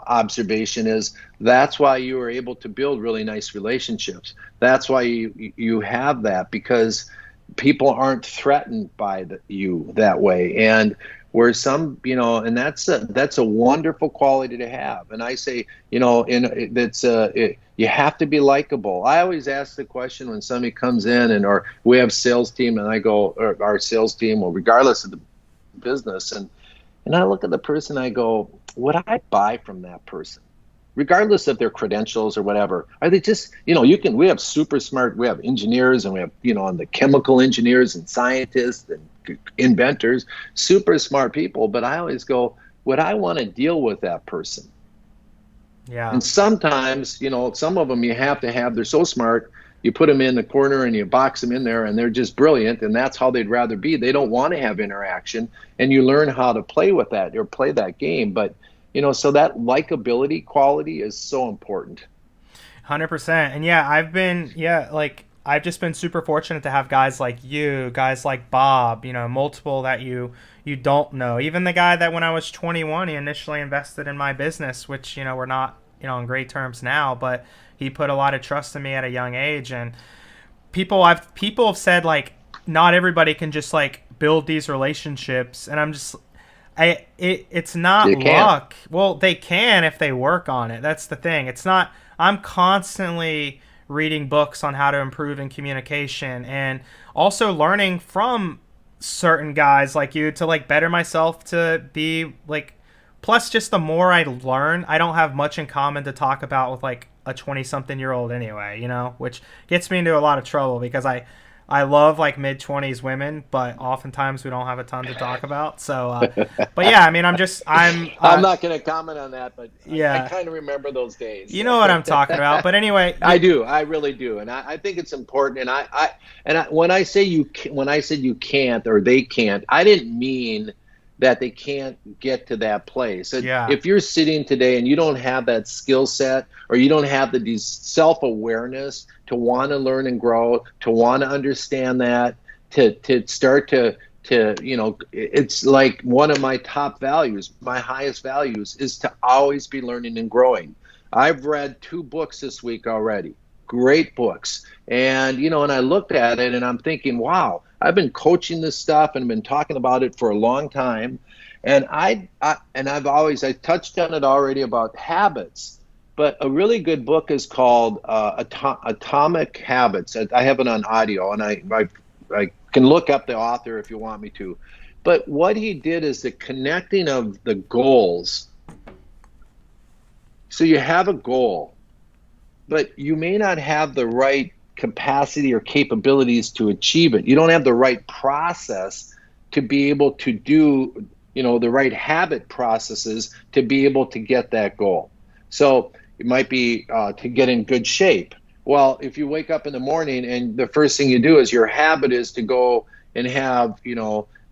observation is that's why you were able to build really nice relationships. That's why you have that, because people aren't threatened by you that way. And where some, and that's a wonderful quality to have. And I say, you have to be likable. I always ask the question when somebody comes in or we have sales team, and I go, or our sales team, or regardless of the business, and I look at the person, I go, would I buy from that person? Regardless of their credentials or whatever, are they just, we have super smart, we have engineers, and we have, on the chemical engineers and scientists and inventors, super smart people. But I always go, would I want to deal with that person? Yeah. And sometimes, some of them you have to have, they're so smart, you put them in the corner and you box them in there, and they're just brilliant, and that's how they'd rather be. They don't want to have interaction, and you learn how to play with that or play that game. But, so that likability quality is so important. 100%. And I've just been super fortunate to have guys like you, guys like Bob, multiple that you don't know. Even the guy that when I was 21, he initially invested in my business, which, we're not, on great terms now, but he put a lot of trust in me at a young age. And people have said not everybody can just build these relationships. And I'm just, it's not luck. Well, they can if they work on it. That's the thing. It's not, I'm constantly reading books on how to improve in communication, and also learning from certain guys like you to like better myself to be like, plus just the more I learn, I don't have much in common to talk about with like a 20 something year old anyway, you know, which gets me into a lot of trouble because I love like mid 20s women, but oftentimes we don't have a ton to talk about. So, but yeah, I mean, I'm not going to comment on that, but I yeah, kind of remember those days. you know what I'm talking about. But anyway, I do. I really do, and I think it's important. When I say when I said you can't or they can't, I didn't mean that they can't get to that place. yeah, If you're sitting today and you don't have that skill set or you don't have the self-awareness to want to learn and grow, to want to understand that, to start to it's like one of my top values, my highest values is to always be learning and growing. I've read 2 books this week already, great books. And, and I looked at it and I'm thinking, wow, I've been coaching this stuff and been talking about it for a long time. And I touched on it already about habits, but a really good book is called Atomic Habits. I have it on audio, and I can look up the author if you want me to. But what he did is the connecting of the goals. So you have a goal, but you may not have the right capacity or capabilities to achieve it. You don't have the right process to be able to do, the right habit processes to be able to get that goal. So it might be to get in good shape. Well, if you wake up in the morning and the first thing you do is your habit is to go and have,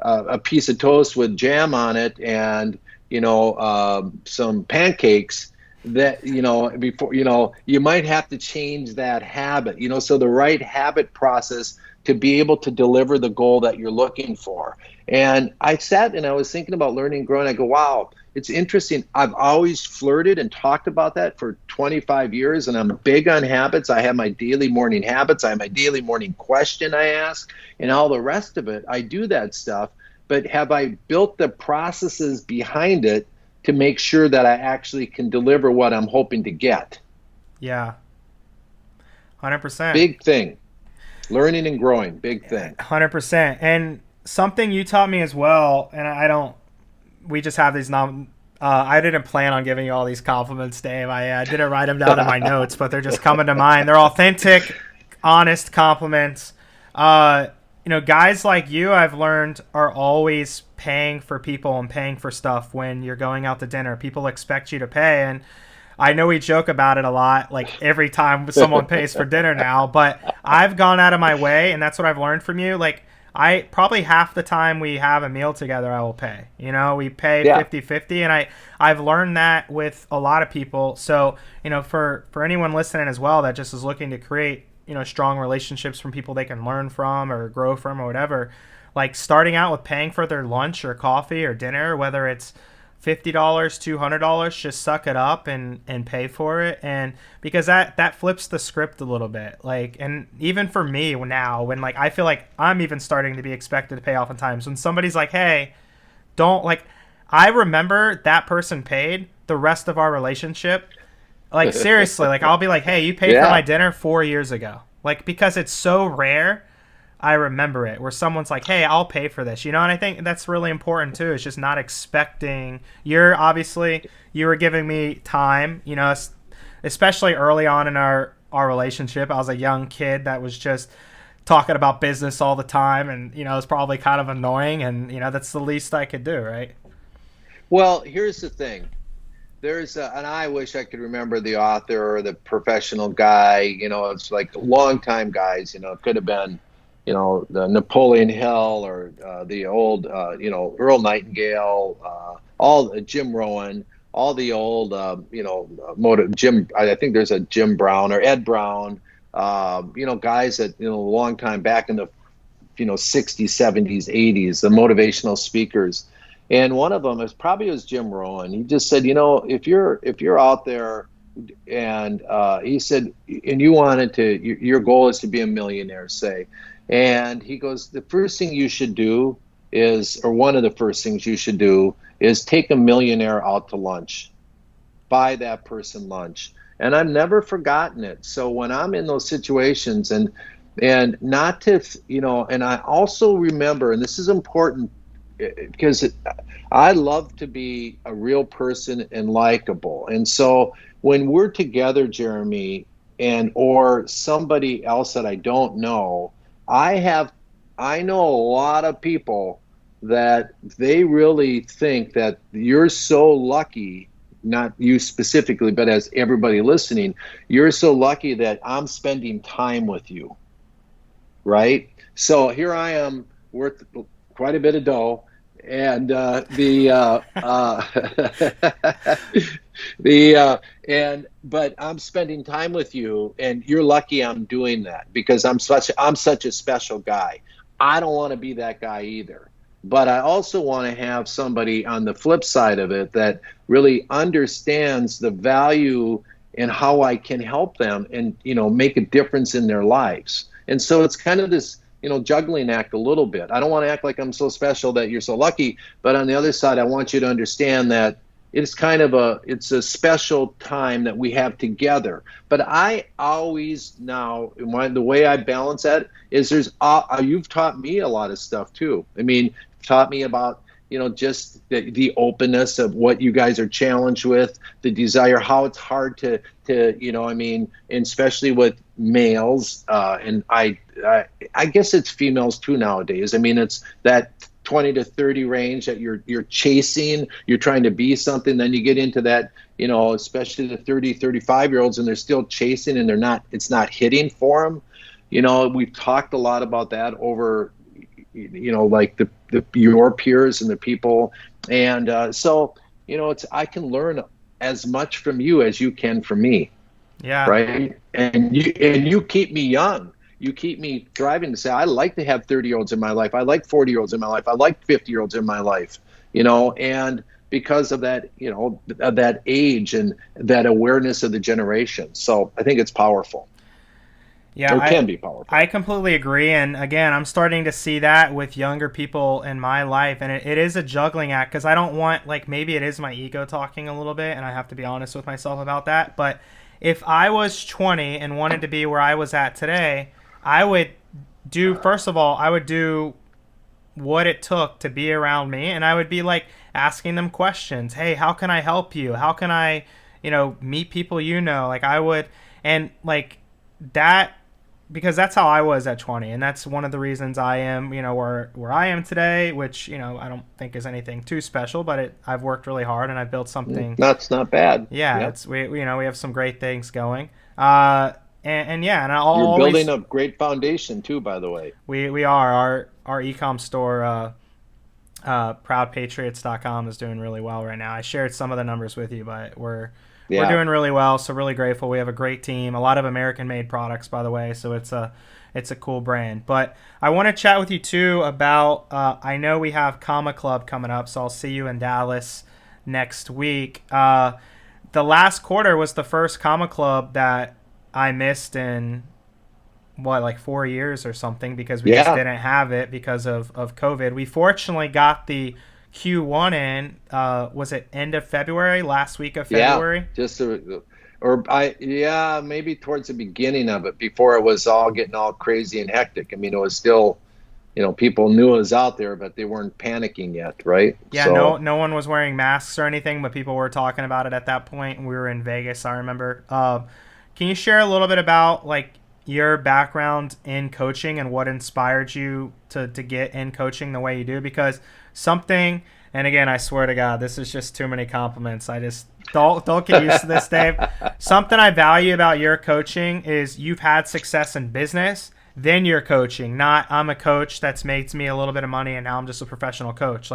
a piece of toast with jam on it and, some pancakes, that before you might have to change that habit, so the right habit process to be able to deliver the goal that you're looking for. And I sat and I was thinking about learning and growing. I go, wow, it's interesting. I've always flirted and talked about that for 25 years, and I'm big on habits. I have my daily morning habits. I have my daily morning question I ask, and all the rest of it. I do that stuff, but have I built the processes behind it to make sure that I actually can deliver what I'm hoping to get? yeah, 100%. Big thing. Learning and growing, big thing. 100%. And something you taught me as well, and we just have these I didn't plan on giving you all these compliments, Dave. I didn't write them down in my notes, but they're just coming to mind. They're authentic, honest compliments. Guys like you, I've learned, are always paying for people and paying for stuff when you're going out to dinner. People expect you to pay, and I know we joke about it a lot, like every time someone pays for dinner now, but I've gone out of my way, and that's what I've learned from you. Like, I probably half the time we have a meal together, I will pay. We pay 50-50, and I've learned that with a lot of people. So, for anyone listening as well that just is looking to create, strong relationships from people they can learn from or grow from or whatever, like starting out with paying for their lunch or coffee or dinner, whether it's $50, $200, just suck it up and pay for it. And because that flips the script a little bit. Like, and even for me now, when like I feel like I'm even starting to be expected to pay oftentimes, when somebody's like, hey, don't, like, I remember that person paid the rest of our relationship. Like, seriously, like I'll be like, hey, you paid for my dinner 4 years ago. Like, because it's so rare, I remember it, where someone's like, hey, I'll pay for this, and I think that's really important too. It's just not expecting. You were giving me time, especially early on in our relationship. I was a young kid that was just talking about business all the time, and it's probably kind of annoying, and that's the least I could do, right? Well, here's the thing. And I wish I could remember the author or the professional guy, it's like longtime guys, it could have been, the Napoleon Hill or the old, Earl Nightingale, all Jim Rohn, all the old, Jim. I think there's a Jim Brown or Ed Brown, guys that a long time back in the, 60s, 70s, 80s, the motivational speakers. And one of them was Jim Rohn. He just said, if you're out there, and he said, and you wanted to, your goal is to be a millionaire, say. And he goes, the first thing you should do or one of the first things you should do is take a millionaire out to lunch. Buy that person lunch. And I've never forgotten it. So when I'm in those situations and, And not to, and I also remember, and this is important because I love to be a real person and likable. And so when we're together, Jeremy, and or somebody else that I don't know, I know a lot of people that they really think that you're so lucky, not you specifically, but as everybody listening, you're so lucky that I'm spending time with you, right? So here I am, worth quite a bit of dough, and but I'm spending time with you, and you're lucky I'm doing that because I'm such a special guy. I don't want to be that guy either. But I also want to have somebody on the flip side of it that really understands the value and how I can help them and, make a difference in their lives. And so it's kind of this, juggling act a little bit. I don't want to act like I'm so special that you're so lucky. But on the other side, I want you to understand that it's a special time that we have together. But I always now, the way I balance that is you've taught me a lot of stuff too. I mean, you've taught me about, just the openness of what you guys are challenged with, the desire, how it's hard to and especially with males, and I guess it's females too nowadays. I mean, it's that 20 to 30 range that you're chasing, you're trying to be something, then you get into that, especially the 30, 35-year-olds, and they're still chasing and it's not hitting for them. We've talked a lot about that over, like your peers and the people. And so, I can learn as much from you as you can from me. Yeah. Right. And you keep me young. You keep me driving to say, I like to have 30-year-olds in my life. I like 40-year-olds in my life. I like 50-year-olds in my life, and because of that, of that age and that awareness of the generation. So I think it's powerful. Yeah, it can be powerful. I completely agree. And again, I'm starting to see that with younger people in my life. And it is a juggling act because I don't want, maybe it is my ego talking a little bit, and I have to be honest with myself about that. But if I was 20 and wanted to be where I was at today, I would do what it took to be around me. And I would be asking them questions. Hey, how can I help you? How can I, meet people, I would, and that, because that's how I was at 20. And that's one of the reasons I am, where I am today, which, I don't think is anything too special, but I've worked really hard and I've built something. That's not bad. Yeah. Yep. We have some great things going. And you're building a great foundation too, by the way. We are. Our e-com store, proudpatriots.com, is doing really well right now. I shared some of the numbers with you, but we're doing really well. So really grateful. We have a great team, a lot of American-made products, by the way. So it's a cool brand. But I want to chat with you too about. I know we have Comma Club coming up, so I'll see you in Dallas next week. The last quarter was the first Comma Club that I missed in 4 years or something, because we just didn't have it because of COVID. We fortunately got the Q1 in, was it end of February, last week of February? Maybe towards the beginning of it, before it was all getting all crazy and hectic. I mean, it was still, people knew it was out there, but they weren't panicking yet, right? Yeah, so, no one was wearing masks or anything, but people were talking about it at that point, and we were in Vegas, I remember. Can you share a little bit about, your background in coaching and what inspired you to get in coaching the way you do? Because something, and again, I swear to God, this is just too many compliments. I just don't get used to this, Dave. Something I value about your coaching is you've had success in business, then you're coaching, not I'm a coach that's makes me a little bit of money and now I'm just a professional coach.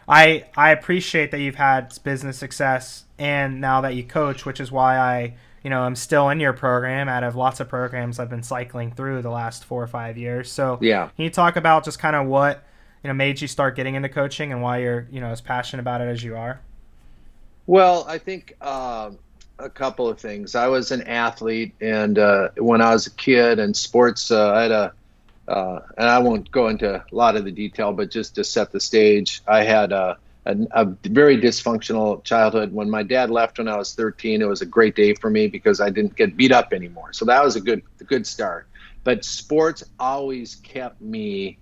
I appreciate that you've had business success and now that you coach, which is why I'm still in your program out of lots of programs I've been cycling through the last 4 or 5 years. So can you talk about just kind of what, made you start getting into coaching and why you're, as passionate about it as you are? Well, I think a couple of things. I was an athlete, and when I was a kid in sports, I had and I won't go into a lot of the detail, but just to set the stage, I had a very dysfunctional childhood. When my dad left when I was 13, it was a great day for me because I didn't get beat up anymore. So that was a good start. but sports always kept me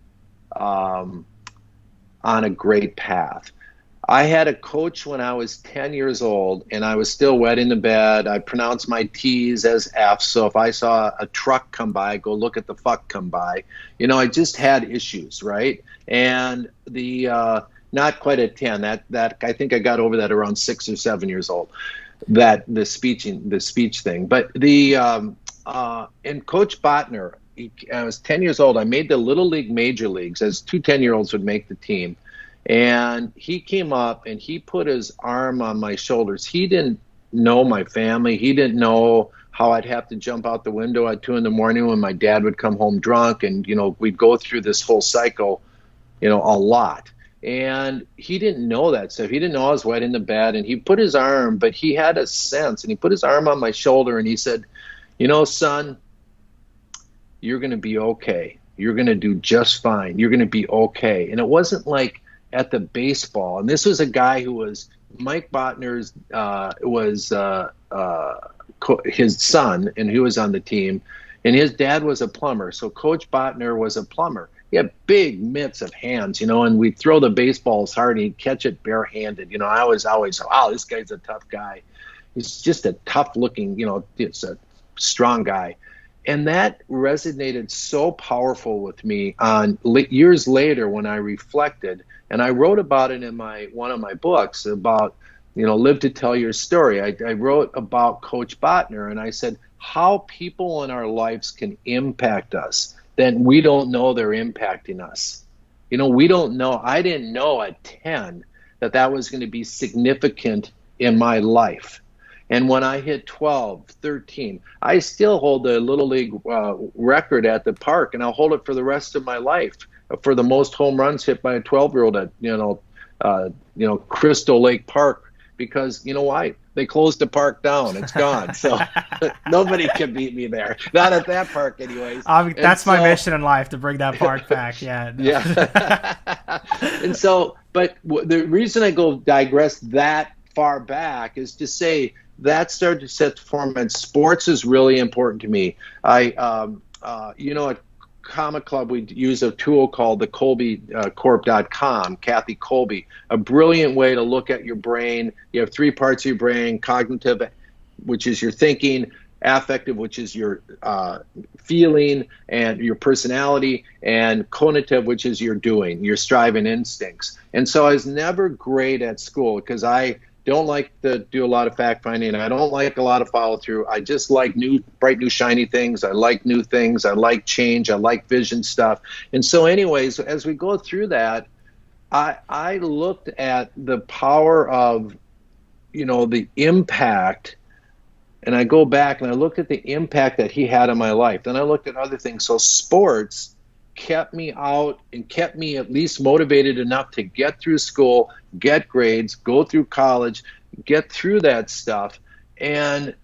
on a great path. I had a coach when I was 10 years old, and I was still wet in the bed. I pronounced my T's as F's, so if I saw a truck come by, I'd go look at the fuck come by. You know, I just had issues, right? And not quite at 10. That I think I got over that around 6 or 7 years old. That the speech thing, but and Coach Botner, I was 10 years old. I made the Little League Major Leagues, as two 10-year-olds would make the team. And he came up and he put his arm on my shoulders. He didn't know my family. He didn't know how I'd have to jump out the window at 2 a.m. when my dad would come home drunk. And, you know, we'd go through this whole cycle, you know, a lot. And he didn't know that stuff. He didn't know I was wet in the bed. And he put his arm, but he had a sense. And he put his arm on my shoulder and he said, you know, son, you're going to be okay. You're going to do just fine. You're going to be okay. And it wasn't like at the baseball. And this was a guy who was Mike Botner's, his son, and he was on the team. And his dad was a plumber. So Coach Botner was a plumber. He had big mitts of hands, you know, and we'd throw the baseballs hard and he'd catch it barehanded. You know, I was always, wow, this guy's a tough guy. He's just a tough looking, you know, it's a strong guy. And that resonated so powerful with me on years later when I reflected, and I wrote about it in one of my books about, you know, Live to Tell Your Story. I wrote about Coach Botner, and I said how people in our lives can impact us, then we don't know they're impacting us. You know, we don't know. I didn't know at 10 that was going to be significant in my life. And when I hit 12, 13, I still hold the Little League record at the park, and I'll hold it for the rest of my life for the most home runs hit by a 12-year-old at, Crystal Lake Park, because, you know why? They closed the park down. It's gone. So nobody can beat me there. Not at that park anyways. That's my mission in life, to bring that park back. Yeah. No. Yeah. And so, but the reason I digress that far back is to say, that started to set the format. Sports is really important to me. At Comic Club, we use a tool called the ColbyCorp.com, Kathy Colby, a brilliant way to look at your brain. You have 3 parts of your brain: cognitive, which is your thinking; affective, which is your feeling and your personality; and cognitive, which is your doing, your striving instincts. And so I was never great at school because I don't like to do a lot of fact finding. I don't like a lot of follow through. I just like bright, new, shiny things. I like new things. I like change. I like vision stuff. And so anyways, as we go through that, I looked at the power of, you know, the impact, and I go back and I looked at the impact that he had on my life. Then I looked at other things. So sports kept me out and kept me at least motivated enough to get through school, get grades, go through college, get through that stuff. And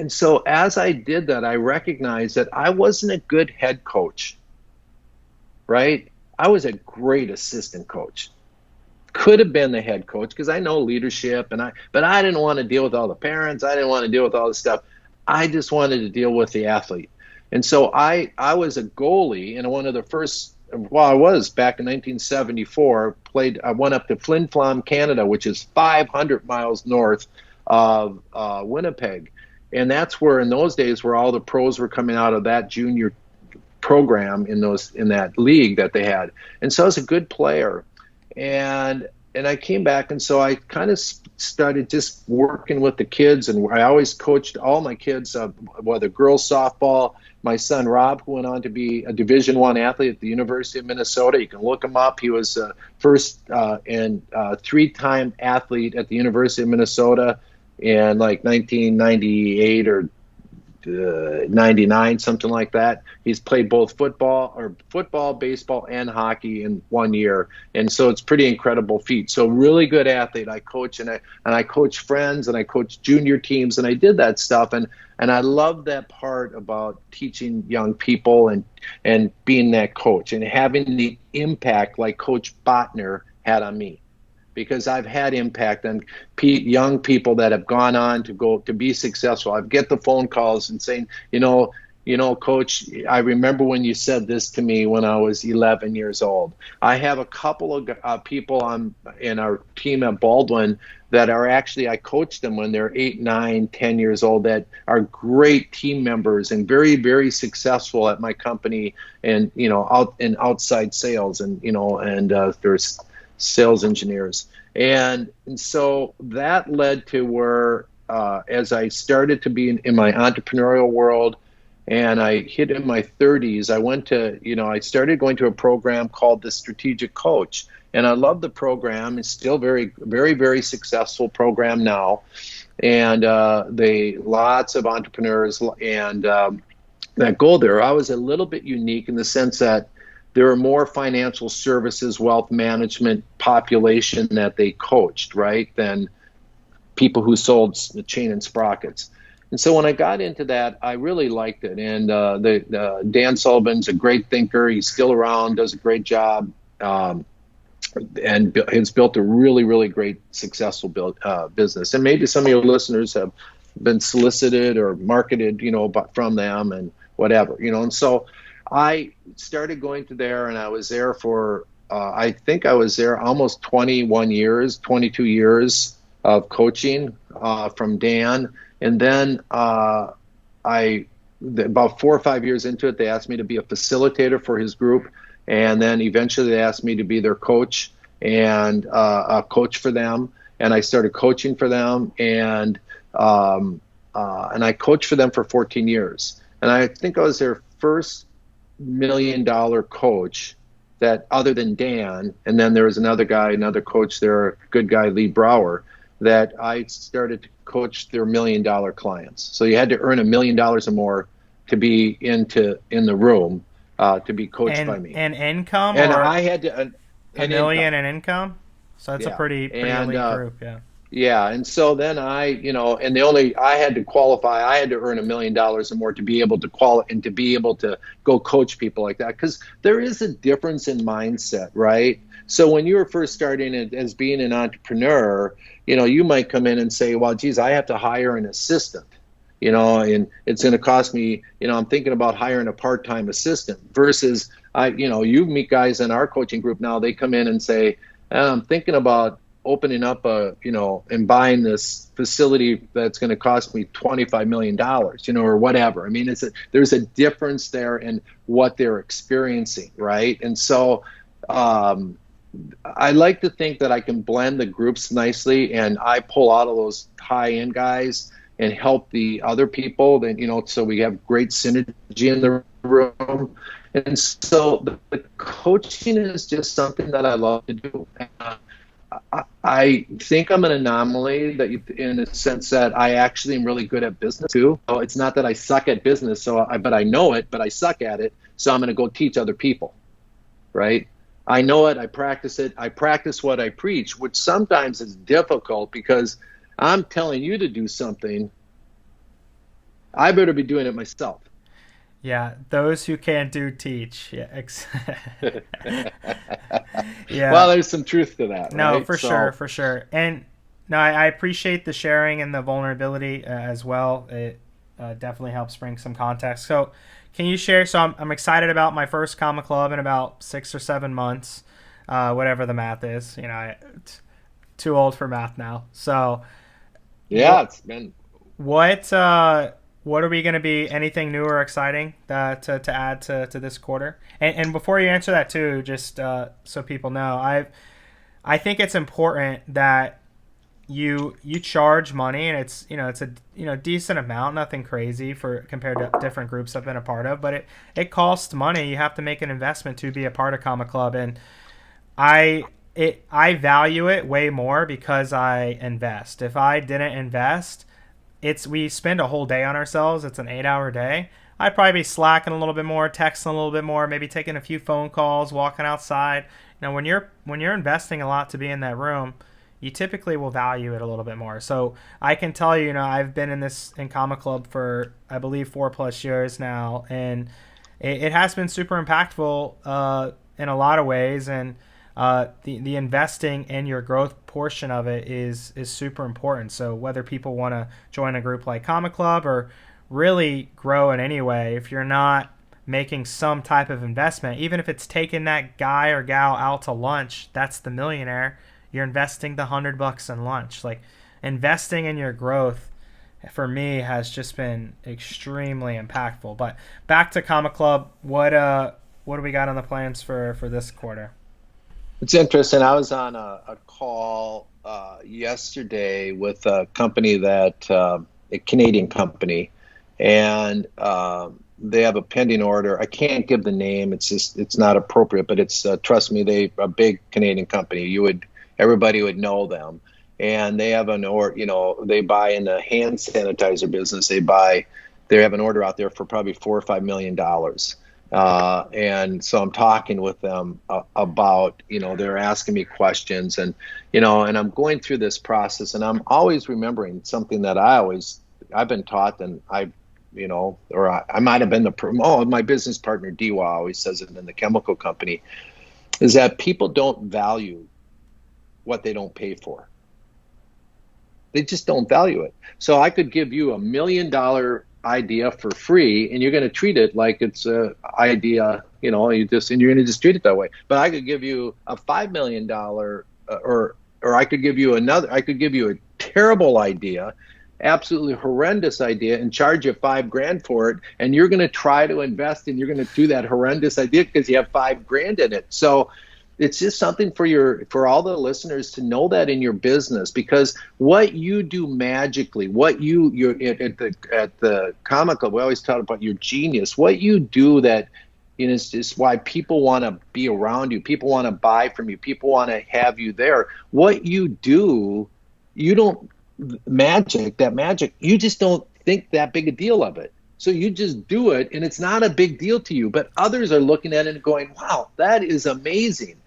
so as I did that, I recognized that I wasn't a good head coach, right? I was a great assistant coach. Could have been the head coach because I know leadership, but I didn't want to deal with all the parents. I didn't want to deal with all the stuff. I just wanted to deal with the athlete. And so I was a goalie in one of the first, I was back in 1974, I went up to Flin Flon, Canada, which is 500 miles north of Winnipeg. And that's where, in those days, where all the pros were coming out of that junior program in that league that they had. And so I was a good player. And I came back, and so I kind of started just working with the kids, and I always coached all my kids, whether girls softball. My son Rob, who went on to be a Division I athlete at the University of Minnesota. You can look him up. He was first and 3-time athlete at the University of Minnesota in like 1998 or 99, something like that. He's played both football, baseball, and hockey in 1 year, and so it's pretty incredible feat. So really good athlete. I coach and I coach friends and I coach junior teams, and I did that stuff, and I love that part about teaching young people and being that coach and having the impact like Coach Botner had on me. Because I've had impact on young people that have gone on to be successful. I get the phone calls and saying, you know, Coach, I remember when you said this to me when I was 11 years old. I have a couple of people in our team at Baldwin that are actually, I coach them when they're 8, 9, 10 years old, that are great team members and very, very successful at my company, and, out in outside sales, and, there's sales engineers. And so that led to where, as I started to be in my entrepreneurial world, and I hit in my 30s, I started going to a program called the Strategic Coach. And I love the program. It's still very, very, very successful program now. And lots of entrepreneurs and that go there. I was a little bit unique in the sense that there are more financial services, wealth management population that they coached, right, than people who sold the chain and sprockets. And so when I got into that, I really liked it. And Dan Sullivan's a great thinker. He's still around, does a great job, and has built a really, really great, successful business. And maybe some of your listeners have been solicited or marketed, from them and whatever, And so I started going to there, and I was there for, I think I was there almost 22 years of coaching from Dan. And then about 4 or 5 years into it, they asked me to be a facilitator for his group. And then eventually they asked me to be their coach and a coach for them. And I started coaching for them. And I coached for them for 14 years. And I think I was their first $1 million coach, that other than Dan. And then there was another coach there, a good guy, Lee Brower, that I started to coach their $1 million clients. So you had to earn $1 million or more to be in the room to be coached by me. And income, and or I had to $1 million in income. So that's a pretty elite group, yeah. Yeah, and so then I had to qualify. I had to earn $1 million or more to be able to qualify and to be able to go coach people like that, because there is a difference in mindset, right? So when you were first starting as being an entrepreneur, you might come in and say, well, geez, I have to hire an assistant, and it's going to cost me, I'm thinking about hiring a part-time assistant, versus you meet guys in our coaching group now, they come in and say, I'm thinking about opening up and buying this facility that's going to cost me $25 million, or whatever. I mean, there's a difference there in what they're experiencing, right? And so, I like to think that I can blend the groups nicely, and I pull out of those high-end guys and help the other people. Then so we have great synergy in the room. And so the coaching is just something that I love to do. I think I'm an anomaly in the sense that I actually am really good at business too. So it's not that I suck at business, but I know it, but I suck at it. So I'm going to go teach other people, right? I know it, I practice it, I practice what I preach, which sometimes is difficult because I'm telling you to do something. I better be doing it myself. Yeah, those who can't do teach. Yeah. Yeah. Well, there's some truth to that. No, right? for sure. And no, I appreciate the sharing and the vulnerability as well. It definitely helps bring some context. So can you share? So I'm excited about my first Comma Club in about 6 or 7 months, whatever the math is. It's too old for math now. So yeah, it's been. What are we going to be? Anything new or exciting to add to this quarter? And before you answer that too, just so people know, I think it's important that you charge money, and it's a decent amount, nothing crazy compared to different groups I've been a part of, but it costs money. You have to make an investment to be a part of Comma Club, and I value it way more because I invest. If I didn't invest, we spend a whole day on ourselves. It's an 8-hour day. I'd probably be slacking a little bit more, texting a little bit more, maybe taking a few phone calls, walking outside. When you're investing a lot to be in that room, you typically will value it a little bit more. So I can tell you, I've been in Comma Club for, I believe, 4+ years now, and it has been super impactful in a lot of ways. And the investing in your growth portion of it is super important. So whether people want to join a group like Comma Club or really grow in any way if you're not making some type of investment. Even if it's taking that guy or gal out to lunch, that's the millionaire. You're investing the $100 in lunch. Like, investing in your growth for me has just been extremely impactful. But back to Comic Club, what do we got on the plans for this quarter? It's interesting. I was on a call yesterday with a company that a Canadian company, and they have a pending order. I can't give the name. It's not appropriate, but it's trust me, they a big Canadian company. Everybody would know them, and they have they buy in the hand sanitizer business. They have an order out there for probably $4 or $5 million. And so I'm talking with them about, they're asking me questions, and I'm going through this process, and I'm always remembering something that I've been taught, and I might have been my business partner, Diwa, always says it in the chemical company, is that people don't value what they don't pay for. They just don't value it. So I could give you $1 million idea for free, and you're going to treat it like it's a idea, you're going to just treat it that way. But I could give you a $5 million, or I could give you a terrible idea, absolutely horrendous idea, and charge you $5,000 for it, and you're going to try to invest, and you're going to do that horrendous idea because you have $5,000 in it. So it's just something for all the listeners to know that in your business, because what you do magically, what you at the Comic Club, we always talk about your genius. What you do that is just why people want to be around you, people want to buy from you, people want to have you there. What you do, that magic, you just don't think that big a deal of it. So you just do it, and it's not a big deal to you, but others are looking at it and going, wow, that is amazing.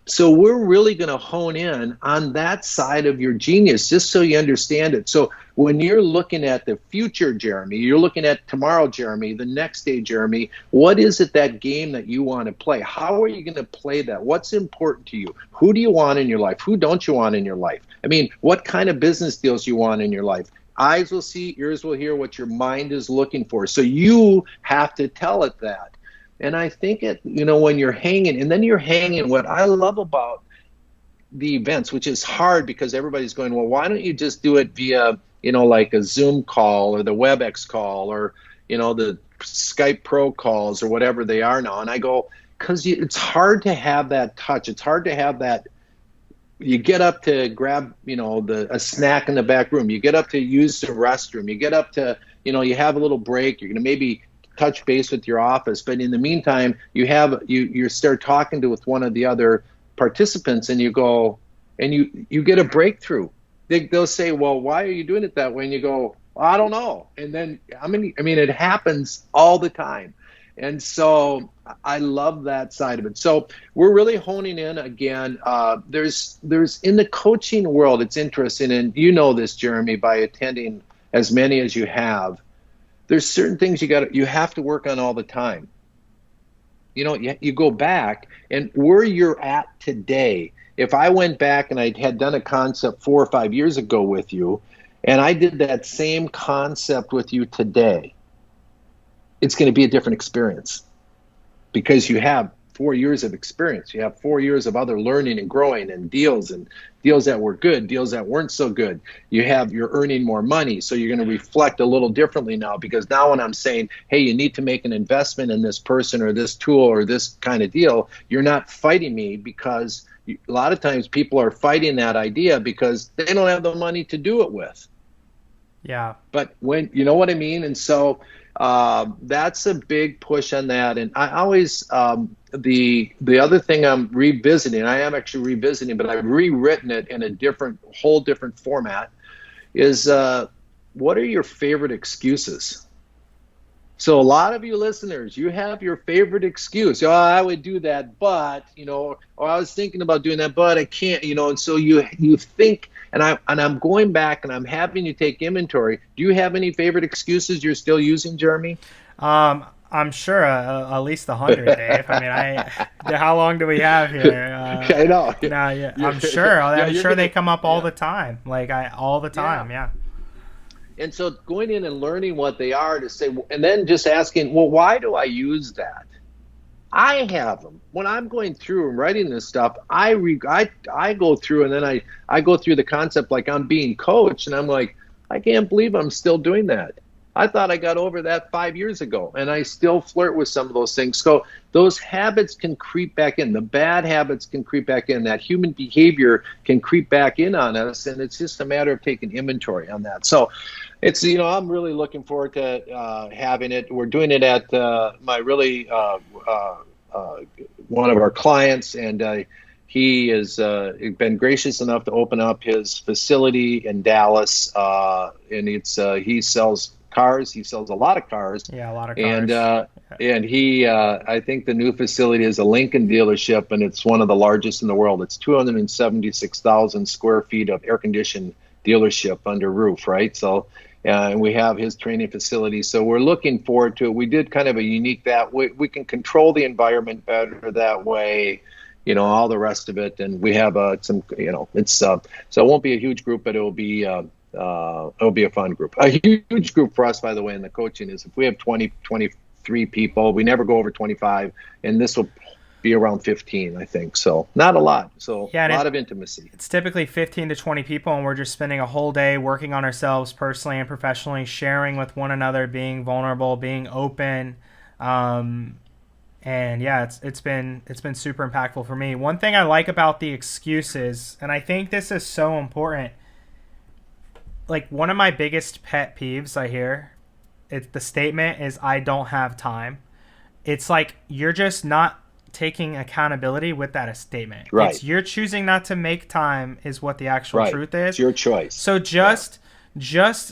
So we're really going to hone in on that side of your genius, just so you understand it. So when you're looking at the future Jeremy, you're looking at tomorrow Jeremy, the next day Jeremy, what is it, that game that you want to play? How are you going to play that? What's important to you? Who do you want in your life? Who don't you want in your life? I mean, what kind of business deals you want in your life? Eyes will see, ears will hear what your mind is looking for. So you have to tell it that. And I think when you're hanging, and then you're hanging, what I love about the events, which is hard because everybody's going, well, why don't you just do it via, like a Zoom call or the WebEx call or, the Skype Pro calls or whatever they are now. And I go, because it's hard to have that touch. It's hard to have that. You get up to grab, a snack in the back room. You get up to use the restroom. You get up to, you have a little break. You're going to maybe touch base with your office. But in the meantime, you start talking with one of the other participants, and you go, and you get a breakthrough. They'll say, well, why are you doing it that way? And you go, well, I don't know. And then, it happens all the time. And so I love that side of it. So we're really honing in again. There's in the coaching world, it's interesting, and this, Jeremy, by attending as many as you have. There's certain things you have to work on all the time. You go back, and where you're at today. If I went back and I had done a concept 4 or 5 years ago with you, and I did that same concept with you today, it's going to be a different experience, because you have 4 years of experience. You have 4 years of other learning and growing, and deals that were good, deals that weren't so good. You're earning more money, so you're going to reflect a little differently now, because now when I'm saying, hey, you need to make an investment in this person or this tool or this kind of deal, you're not fighting me, because a lot of times people are fighting that idea because they don't have the money to do it with. Yeah. But when, you know what I mean? And so that's a big push on that. And I always, the other thing I'm revisiting, I am actually revisiting, but I've rewritten it in a whole different format, is what are your favorite excuses? So a lot of you listeners, you have your favorite excuse. Oh, I would do that, but, or I was thinking about doing that, but I can't, and so you think, and I'm going back and I'm having you take inventory. Do you have any favorite excuses you're still using, Jeremy? I'm sure at least 100, Dave. How long do we have here? I know. I'm sure. I'm sure they come up all the time. All the time. Yeah. And so going in and learning what they are to say, and then just asking, well, why do I use that? I have them. When I'm going through and writing this stuff, I go through, and then I go through the concept like I'm being coached, and I'm like, I can't believe I'm still doing that. I thought I got over that 5 years ago, and I still flirt with some of those things. So those habits can creep back in. The bad habits can creep back in. That human behavior can creep back in on us, and it's just a matter of taking inventory on that. So it's, I'm really looking forward to having it. We're doing it at my really one of our clients, and he has been gracious enough to open up his facility in Dallas, and he sells cars. He sells a lot of cars. Yeah, a lot of cars. And he, I think the new facility is a Lincoln dealership, and it's one of the largest in the world. It's 276,000 square feet of air-conditioned dealership under roof, right? So, and we have his training facility. So we're looking forward to it. We did kind of a unique that we can control the environment better that way, all the rest of it. And we have some, it's so it won't be a huge group, but it'll be a fun group. A huge group for us, by the way, in the coaching is if we have 20, 23 people, we never go over 25, and this will be around 15, I think. So not a lot. So a lot of intimacy. It's typically 15 to 20 people, and we're just spending a whole day working on ourselves personally and professionally, sharing with one another, being vulnerable, being open. And yeah, it's been super impactful for me. One thing I like about the excuses, and I think this is so important, like one of my biggest pet peeves I hear, the statement is, I don't have time. It's like you're just not taking accountability with that statement. Right. It's you're choosing not to make time is what the actual truth is. It's your choice. So just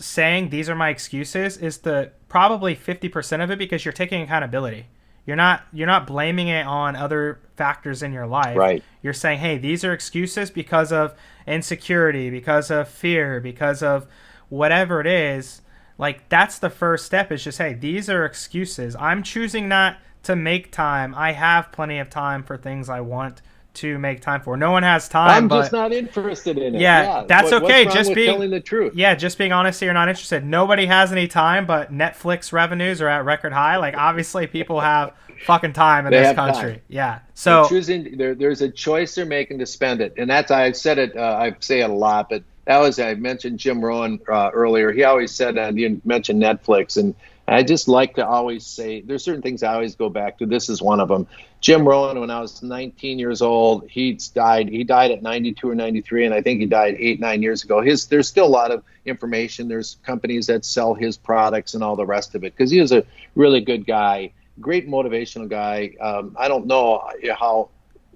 saying these are my excuses is the probably 50% of it, because you're taking accountability. You're not blaming it on other factors in your life. Right. You're saying, hey, these are excuses because of insecurity, because of fear, because of whatever it is. Like, that's the first step, is just, hey, these are excuses. I'm choosing not to make time. I have plenty of time for things I want to make time for. No one has time. I'm just not interested in it. Yeah, that's okay. What's wrong with telling the truth? Yeah, just being honest, you're not interested. Nobody has any time, but Netflix revenues are at record high. Like, obviously, people have fucking time in this country. Time. Yeah. So there's a choice they're making to spend it, and that's, I've said it. I say it a lot, but I mentioned Jim Rohn earlier. He always said, and you mentioned Netflix, and I just like to always say, there's certain things I always go back to. This is one of them. Jim Rohn, when I was 19 years old, he died at 92 or 93, and I think he died 8-9 years ago. There's still a lot of information. There's companies that sell his products and all the rest of it, because he was a really good guy, great motivational guy. I don't know how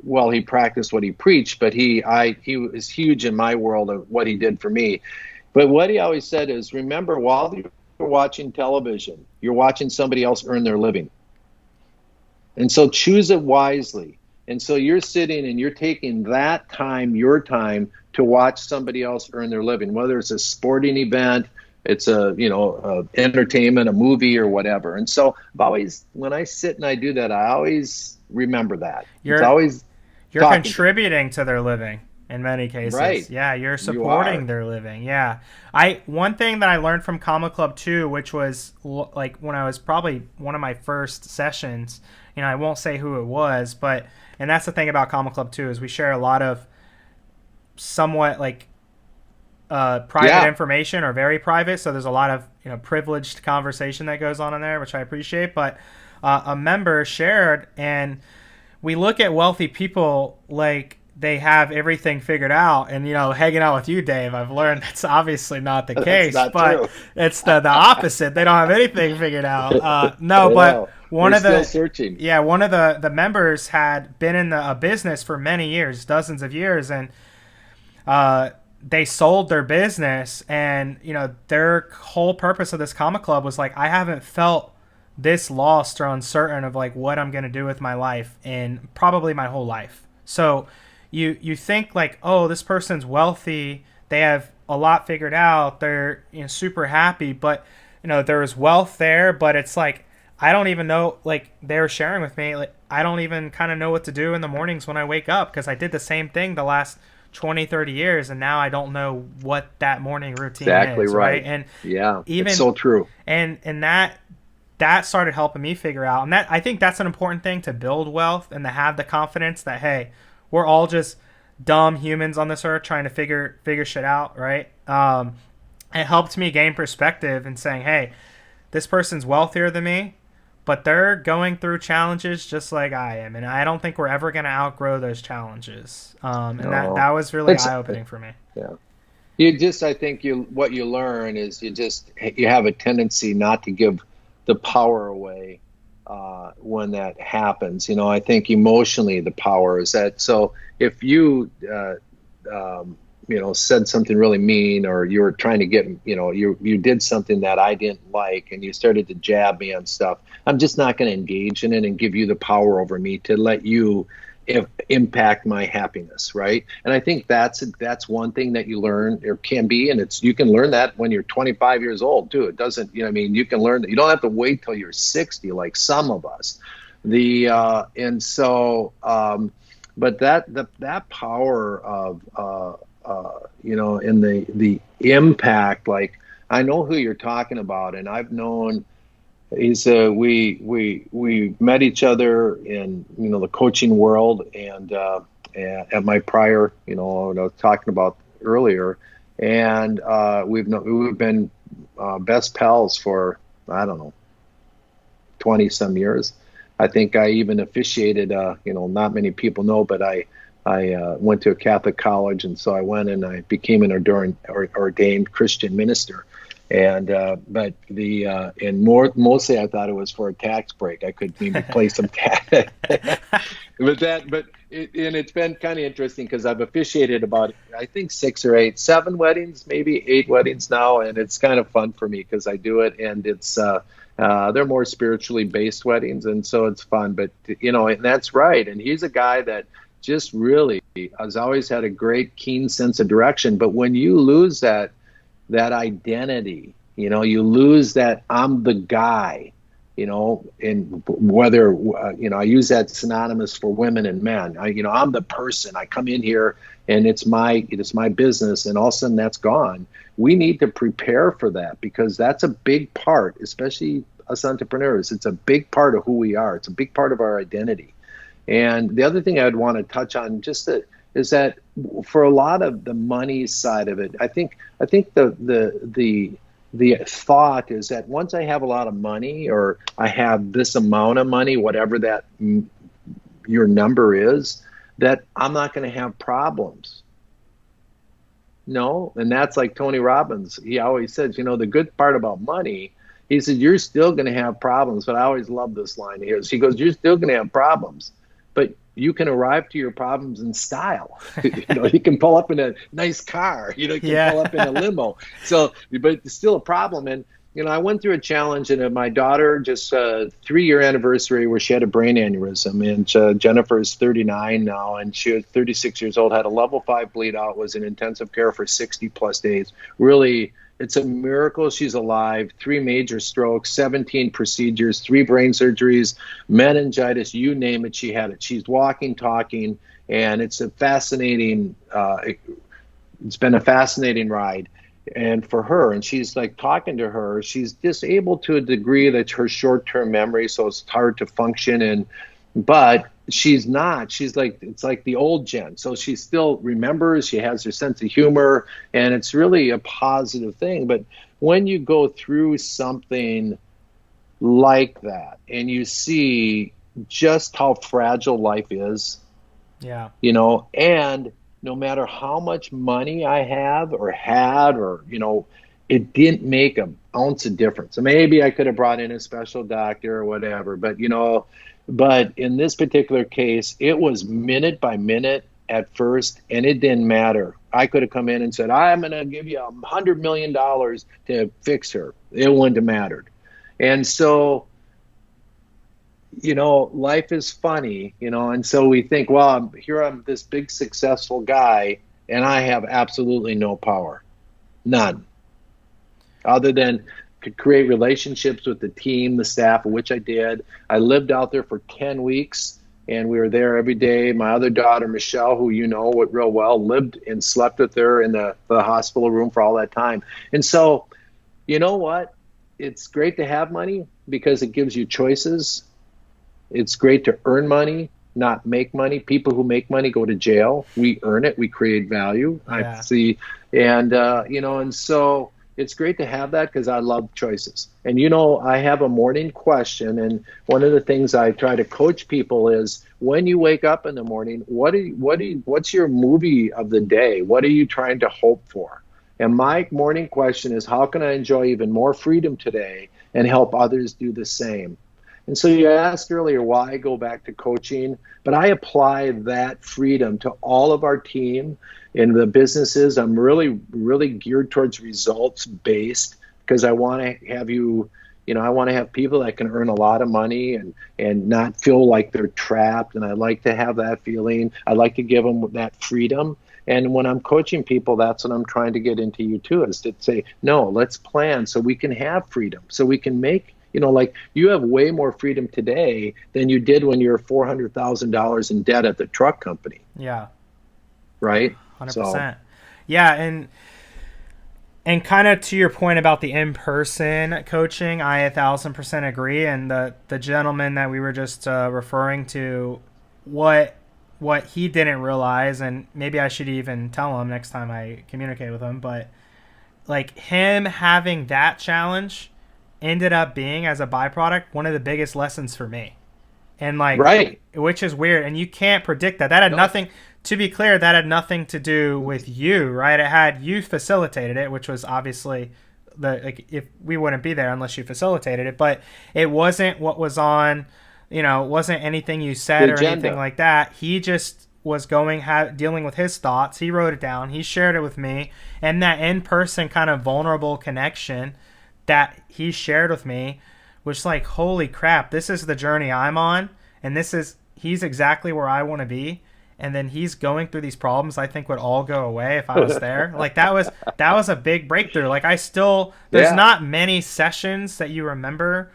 well he practiced what he preached, but he was huge in my world of what he did for me. But what he always said is, remember, while you're watching television, you're watching somebody else earn their living. And so choose it wisely. And so you're sitting and you're taking that time, your time, to watch somebody else earn their living, whether it's a sporting event, it's a entertainment, a movie, or whatever. And so when I sit and I do that, I always remember that. You're contributing to their living. In many cases, right. Yeah, you're supporting their living. Yeah, one thing that I learned from Comma Club 2, which was like when I was probably one of my first sessions. I won't say who it was, and that's the thing about Comma Club 2 is we share a lot of somewhat like private information, or very private. So there's a lot of privileged conversation that goes on in there, which I appreciate. But a member shared, and we look at wealthy people like they have everything figured out, and hanging out with you, Dave, I've learned that's obviously not the case. But true. It's the opposite. They don't have anything figured out. One of the members had been in a business for many years, dozens of years, and they sold their business, and their whole purpose of this Comma Club was like, I haven't felt this lost or uncertain of like what I'm going to do with my life in probably my whole life. So you think like, oh, this person's wealthy, they have a lot figured out, they're super happy, but there's wealth there, but it's like, I don't even know, like they were sharing with me, like I don't even kind of know what to do in the mornings when I wake up, because I did the same thing the last 20, 30 years, and now I don't know what that morning routine Exactly is, right. And Yeah, even it's so true. And that started helping me figure out, and that I think that's an important thing, to build wealth and to have the confidence that, hey, we're all just dumb humans on this earth trying to figure shit out, right? It helped me gain perspective and saying, hey, this person's wealthier than me, but they're going through challenges just like I am, and I don't think we're ever going to outgrow those challenges. And No, that was really it's eye-opening for me. yeah. I think what you learn is you have a tendency not to give the power away when that happens. I think emotionally the power is that. So if you said something really mean, or you were trying to get, you did something that I didn't like, and you started to jab me on stuff, I'm just not going to engage in it and give you the power over me to let you impact my happiness, right? And I think that's one thing that you learn, or can be, and you can learn that when you're 25 years old too. It doesn't, you can learn that. You don't have to wait till you're 60 like some of us. And so, but that power of and the impact, like, I know who you're talking about, and I've known. We met each other in the coaching world, and at my prior, what I was talking about earlier, and we've been best pals for, I don't know, 20 some years. I think I even officiated. Not many people know, but I went to a Catholic college, and so I went and I became an ordained Christian minister. And mostly I thought it was for a tax break. I could maybe play some tax, it's been kind of interesting because I've officiated about, I think, 7 weddings, maybe 8 weddings now, and it's kind of fun for me because I do it, and it's they're more spiritually based weddings, and so it's fun. But and that's right. And he's a guy that just really has always had a great, keen sense of direction. But when you lose that identity, you lose that I'm the guy, and whether, I use that synonymous for women and men. I'm the person. I come in here and it's my business, and all of a sudden that's gone. We need to prepare for that, because that's a big part, especially us entrepreneurs. It's a big part of who we are. It's a big part of our identity. And the other thing I'd want to touch on is that for a lot of the money side of it, I think the thought is that once I have a lot of money, or I have this amount of money, whatever that your number is, that I'm not going to have problems. No, and that's like Tony Robbins. He always says, the good part about money, he said, you're still going to have problems. But I always love this line here. He goes, you're still going to have problems, but you can arrive to your problems in style. You can pull up in a nice car. You can pull up in a limo. So, but it's still a problem. And I went through a challenge, and my daughter just 3-year anniversary where she had a brain aneurysm, and Jennifer's 39 now, and she was 36 years old, had a level 5 bleed out, was in intensive care for 60 plus days. Really, it's a miracle she's alive. 3 major strokes, 17 procedures, 3 brain surgeries, meningitis, you name it, she had it. She's walking, talking, and it's a fascinating, it's been a fascinating ride. And for her, and she's like talking to her, she's disabled to a degree that's her short-term memory, so it's hard to function. But she's not. She's like, it's like the old Jen. So she still remembers. She has her sense of humor, and it's really a positive thing. But when you go through something like that, and you see just how fragile life is, and no matter how much money I have or had, or, it didn't make an ounce of difference. So maybe I could have brought in a special doctor or whatever, but in this particular case, it was minute by minute at first, and it didn't matter. I could have come in and said, I'm going to give you $100 million to fix her. It wouldn't have mattered. And so, life is funny, and so we think, well, I'm this big successful guy, and I have absolutely no power. None. Other than could create relationships with the team, the staff, which I did. I lived out there for 10 weeks and we were there every day. My other daughter, Michelle, who you know real well, lived and slept with her in the hospital room for all that time. And so, you know what? It's great to have money because it gives you choices. It's great to earn money, not make money. People who make money go to jail. We earn it. We create value. Yeah. I see. And, and so it's great to have that because I love choices. And, I have a morning question. And one of the things I try to coach people is when you wake up in the morning, what's your movie of the day? What are you trying to hope for? And my morning question is, how can I enjoy even more freedom today and help others do the same? And so you asked earlier why I go back to coaching, but I apply that freedom to all of our team in the businesses. I'm really, really geared towards results based because I want to have I want to have people that can earn a lot of money and not feel like they're trapped. And I like to have that feeling. I like to give them that freedom. And when I'm coaching people, that's what I'm trying to get into you too, is to say, no, let's plan so we can have freedom, so we can make, like you have way more freedom today than you did when you were $400,000 in debt at the truck company. Yeah. Right? 100%. So. Yeah, and kind of to your point about the in-person coaching, I 1,000% agree. And the gentleman that we were just referring to, what he didn't realize, and maybe I should even tell him next time I communicate with him, but like him having that challenge ended up being, as a byproduct, one of the biggest lessons for me. And like, right. Which is weird. And you can't predict that. That had nothing, to be clear, that had nothing to do with you, right? It had, you facilitated it, which was obviously if we wouldn't be there unless you facilitated it, but it wasn't what was on, it wasn't anything you said or anything like that. He just was dealing with his thoughts. He wrote it down. He shared it with me. And that in-person kind of vulnerable connection that he shared with me was like, holy crap, this is the journey I'm on. And he's exactly where I want to be. And then he's going through these problems I think would all go away if I was there. Like that was a big breakthrough. Like there's not many sessions that you remember.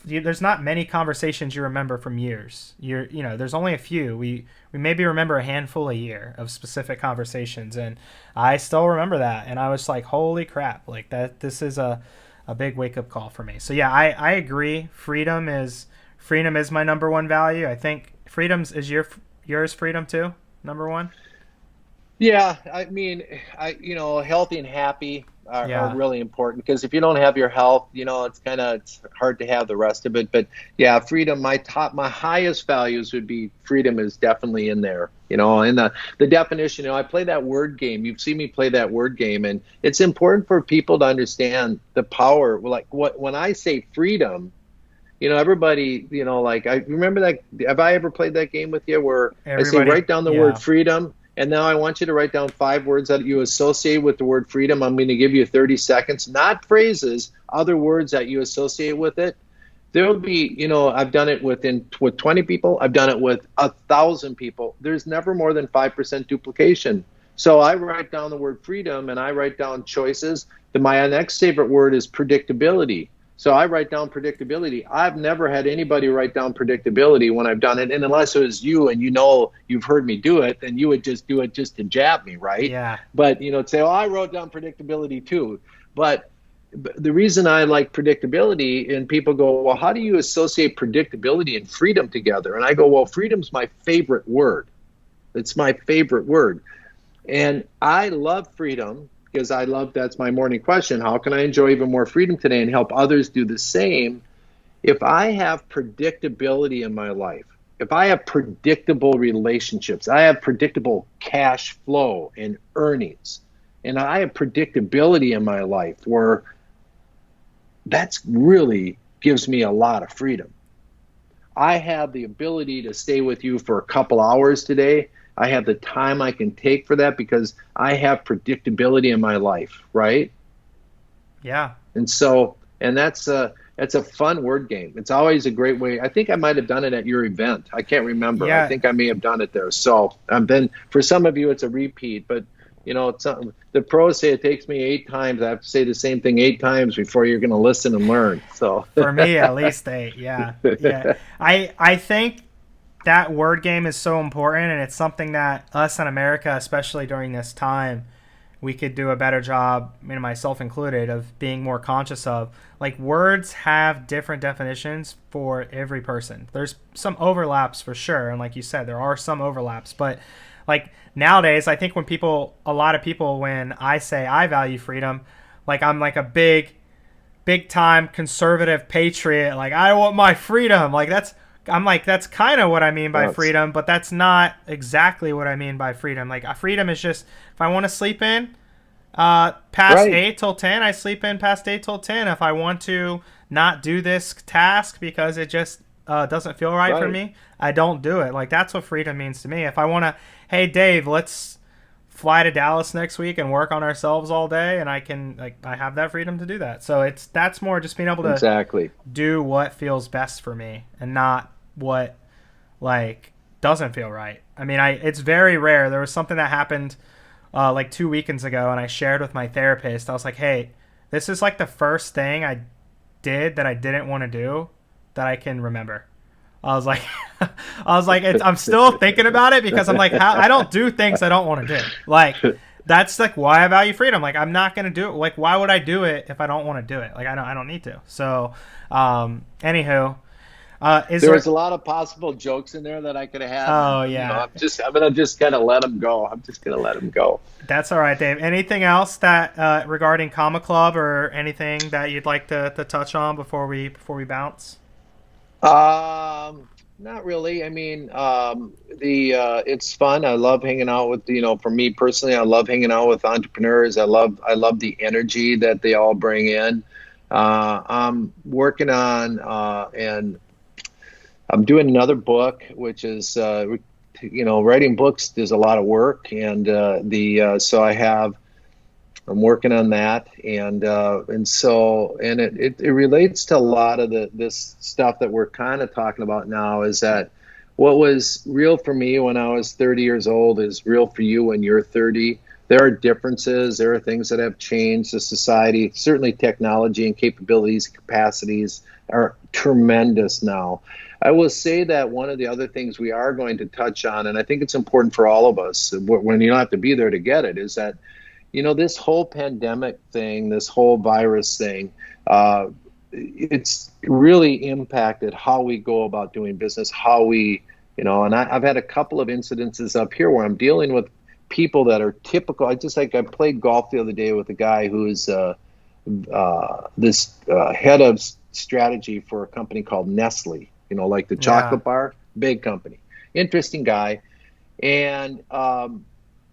There's not many conversations you remember from years. There's only a few. We maybe remember a handful a year of specific conversations. And I still remember that. And I was like, holy crap, like this is a big wake-up call for me. So yeah, I agree. Freedom is my number one value. I think is yours freedom too, number one? Yeah, I mean, healthy and happy are really important, because if you don't have your health, it's hard to have the rest of it. But yeah, freedom, my highest values would be freedom is definitely in there. And the definition, I play that word game. You've seen me play that word game, and it's important for people to understand the power. Like when I say freedom, everybody, I remember that. Have I ever played that game with you where I say, write down the word freedom, and now I want you to write down 5 words that you associate with the word freedom. I'm going to give you 30 seconds, not phrases, other words that you associate with it. There'll be, I've done it with 20 people. I've done it with 1,000 people. There's never more than 5% duplication. So I write down the word freedom, and I write down choices. My next favorite word is predictability. So I write down predictability. I've never had anybody write down predictability when I've done it. And unless it was you and you've heard me do it, then you would just do it just to jab me, right? Yeah. But, say, I wrote down predictability too. But the reason I like predictability, and people go, well, how do you associate predictability and freedom together? And I go, well, freedom's my favorite word. It's my favorite word. And I love freedom, because that's my morning question. How can I enjoy even more freedom today and help others do the same? If I have predictability in my life, if I have predictable relationships, I have predictable cash flow and earnings, and I have predictability in my life, where that's really gives me a lot of freedom. I have the ability to stay with you for a couple hours today. I have the time I can take for that because I have predictability in my life, right? Yeah. And that's a fun word game. It's always a great way. I think I might have done it at your event. I can't remember. Yeah. I think I may have done it there. So then for some of you, it's a repeat, but the pros say it takes me 8 times. I have to say the same thing 8 times before you're going to listen and learn. So for me, at least 8. Yeah. Yeah. I think that word game is so important, and it's something that us in America, especially during this time, we could do a better job, myself included, of being more conscious of. Like, words have different definitions for every person. There's some overlaps for sure, and like you said, there are some overlaps. But like nowadays, I think when a lot of people, when I say I value freedom, like I'm like a big time conservative patriot. Like, I want my freedom. That's kind of what I mean by freedom, but that's not exactly what I mean by freedom. Like, freedom is just, if I want to sleep in past 8 till 10, I sleep in past 8 till 10. If I want to not do this task because it just doesn't feel right for me, I don't do it. Like, that's what freedom means to me. If I want to, hey, Dave, let's fly to Dallas next week and work on ourselves all day, and I have that freedom to do that. So that's more just being able to do what feels best for me and not what like doesn't feel right. I mean, it's very rare. There was something that happened like 2 weekends ago, and I shared with my therapist. I was like, hey, this is like the first thing I did that I didn't want to do that I can remember. I was like, I'm still thinking about it, because I'm like, I don't do things I don't want to do. Like, that's like why I value freedom. Like, I'm not going to do it. Like, why would I do it if I don't want to do it? Like, I don't need to. So, anywho, there was a lot of possible jokes in there that I could have had. Oh yeah. I'm gonna just kind of let them go. That's all right, Dave. Anything else that regarding Comma Club, or anything that you'd like to touch on before we bounce? Not really. I mean, it's fun. I love hanging out with, for me personally, I love hanging out with entrepreneurs. I love the energy that they all bring in. I'm working on, and I'm doing another book, which is, writing books is a lot of work. And, I'm working on that, and it relates to a lot of this stuff that we're kind of talking about now, is that what was real for me when I was 30 years old is real for you when you're 30. There are differences. There are things that have changed the society. Certainly technology and capabilities, capacities are tremendous now. I will say that one of the other things we are going to touch on, and I think it's important for all of us, when you don't have to be there to get it, is that this whole pandemic thing, this whole virus thing, it's really impacted how we go about doing business, how we, and I've had a couple of incidences up here where I'm dealing with people that are typical. I played golf the other day with a guy who's this head of strategy for a company called Nestle, like the chocolate bar, big company, interesting guy. And,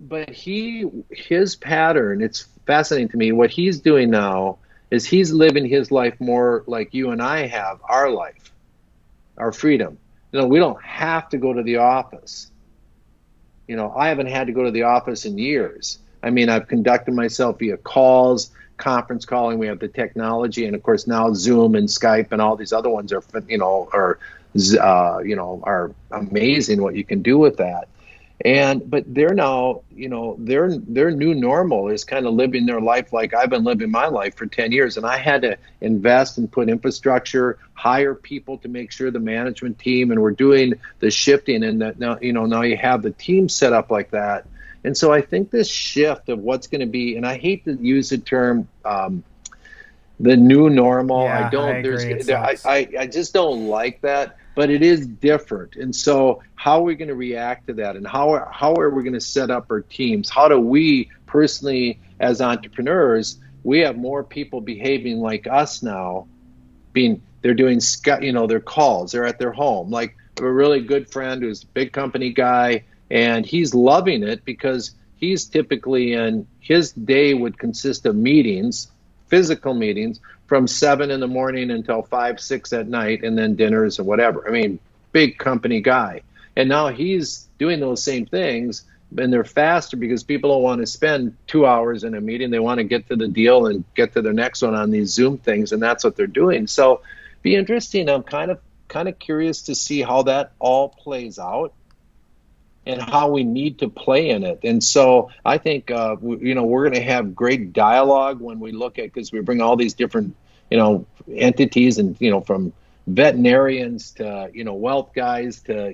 but his pattern, it's fascinating to me. What he's doing now is he's living his life more like you and I have our life, our freedom. We don't have to go to the office. I haven't had to go to the office in years. I mean, I've conducted myself via calls, conference calling. We have the technology, and of course now Zoom and Skype and all these other ones are amazing what you can do with that. But they're now, their new normal is kind of living their life like I've been living my life for 10 years. And I had to invest and put infrastructure, hire people to make sure the management team, and we're doing the shifting, and that now you have the team set up like that. And so I think this shift of what's going to be, and I hate to use the term, the new normal. Yeah, I don't, I agree. I just don't like that. But it is different. And so how are we going to react to that? And how are we going to set up our teams? How do we personally, as entrepreneurs, we have more people behaving like us now, they're doing, their calls, they're at their home. Like a really good friend who's a big company guy, and he's loving it because he's typically his day would consist of meetings, physical meetings, from 7 in the morning until 5, 6 at night, and then dinners and whatever. I mean, big company guy. And now he's doing those same things, and they're faster because people don't want to spend 2 hours in a meeting. They want to get to the deal and get to their next one on these Zoom things, and that's what they're doing. So be interesting. I'm kind of curious to see how that all plays out and how we need to play in it. And so I think, we're going to have great dialogue when we look at, because we bring all these different, entities and, from veterinarians to, wealth guys to,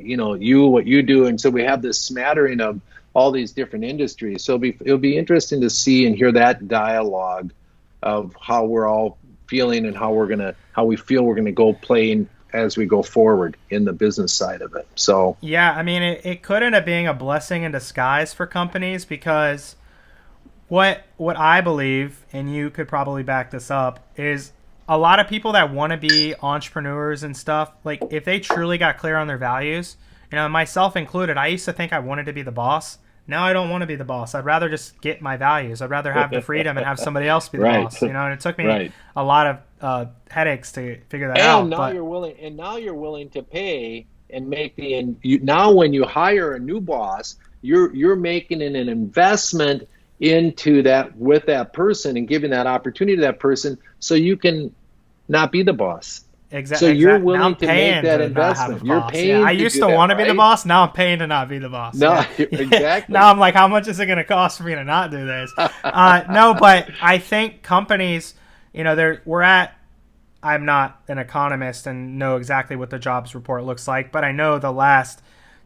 what you do. And so we have this smattering of all these different industries. So it'll be interesting to see and hear that dialogue of how we're all feeling and how we feel we're going to go playing as we go forward in the business side of it. So yeah, I mean, it could end up being a blessing in disguise for companies, because what I believe, and you could probably back this up, is a lot of people that want to be entrepreneurs and stuff, like if they truly got clear on their values, myself included, I used to think I wanted to be the boss. Now I don't want to be the boss. I'd rather just get my values. I'd rather have the freedom and have somebody else be the boss. And it took me a lot of headaches to figure that out. Now you're willing to pay and make now when you hire a new boss, you're making an investment into that with that person and giving that opportunity to that person so you can not be the boss. Exactly. So you're willing to make that investment. You're paying. I used to want to be the boss. Now I'm paying to not be the boss. No, exactly. Now I'm like, how much is it going to cost for me to not do this? No, but I think companies, I'm not an economist and know exactly what the jobs report looks like, but I know the last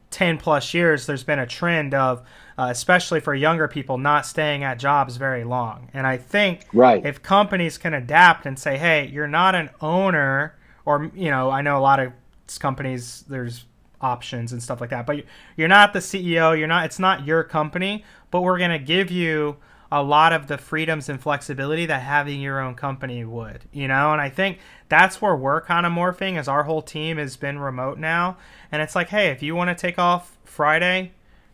10 plus years there's been a trend of, especially for younger people, not staying at jobs very long. And I think if companies can adapt and say, hey, you're not an owner, or, I know a lot of companies, there's options and stuff like that, but you're not the CEO, it's not your company, but we're going to give you a lot of the freedoms and flexibility that having your own company would, and I think that's where we're kind of morphing, as our whole team has been remote now. And it's like, hey, if you want to take off Friday,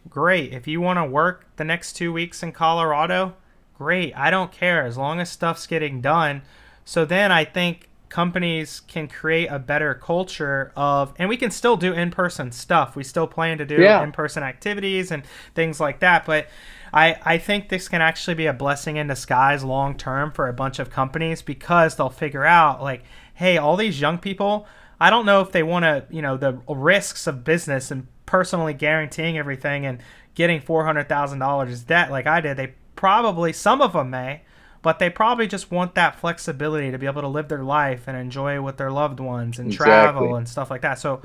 great. If you want to work the next 2 weeks in Colorado, great. I don't care, as long as stuff's getting done. So then I think companies can create a better culture of, and we can still do in-person stuff. We still plan to do in-person activities and things like that. But I think this can actually be a blessing in disguise long-term for a bunch of companies, because they'll figure out, like, hey, all these young people, I don't know if they want to, the risks of business and personally guaranteeing everything and getting $400,000 debt like I did. They probably, some of them may, but they probably just want that flexibility to be able to live their life and enjoy with their loved ones and travel and stuff like that. So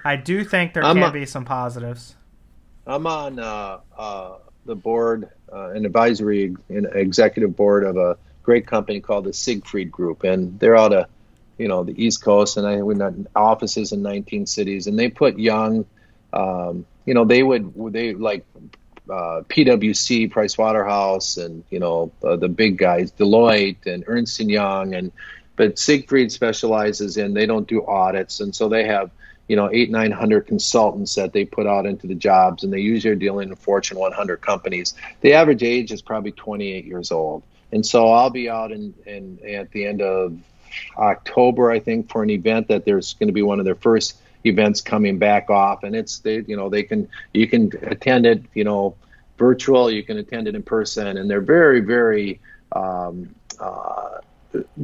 I do think there can be some positives. I'm on the board, an advisory and executive board of a great company called the Siegfried Group, and they're out of the East Coast, and we got offices in 19 cities, and they put young, they like PwC, Pricewaterhouse, and the big guys, Deloitte and Ernst & Young, but Siegfried specializes in, they don't do audits, and so they have 800-900 consultants that they put out into the jobs, and they usually are dealing with Fortune 100 companies. The average age is probably 28 years old, and so I'll be out at the end of October, I think, for an event that there's going to be one of their first events coming back off, and you can attend it virtual, you can attend it in person, and they're very, very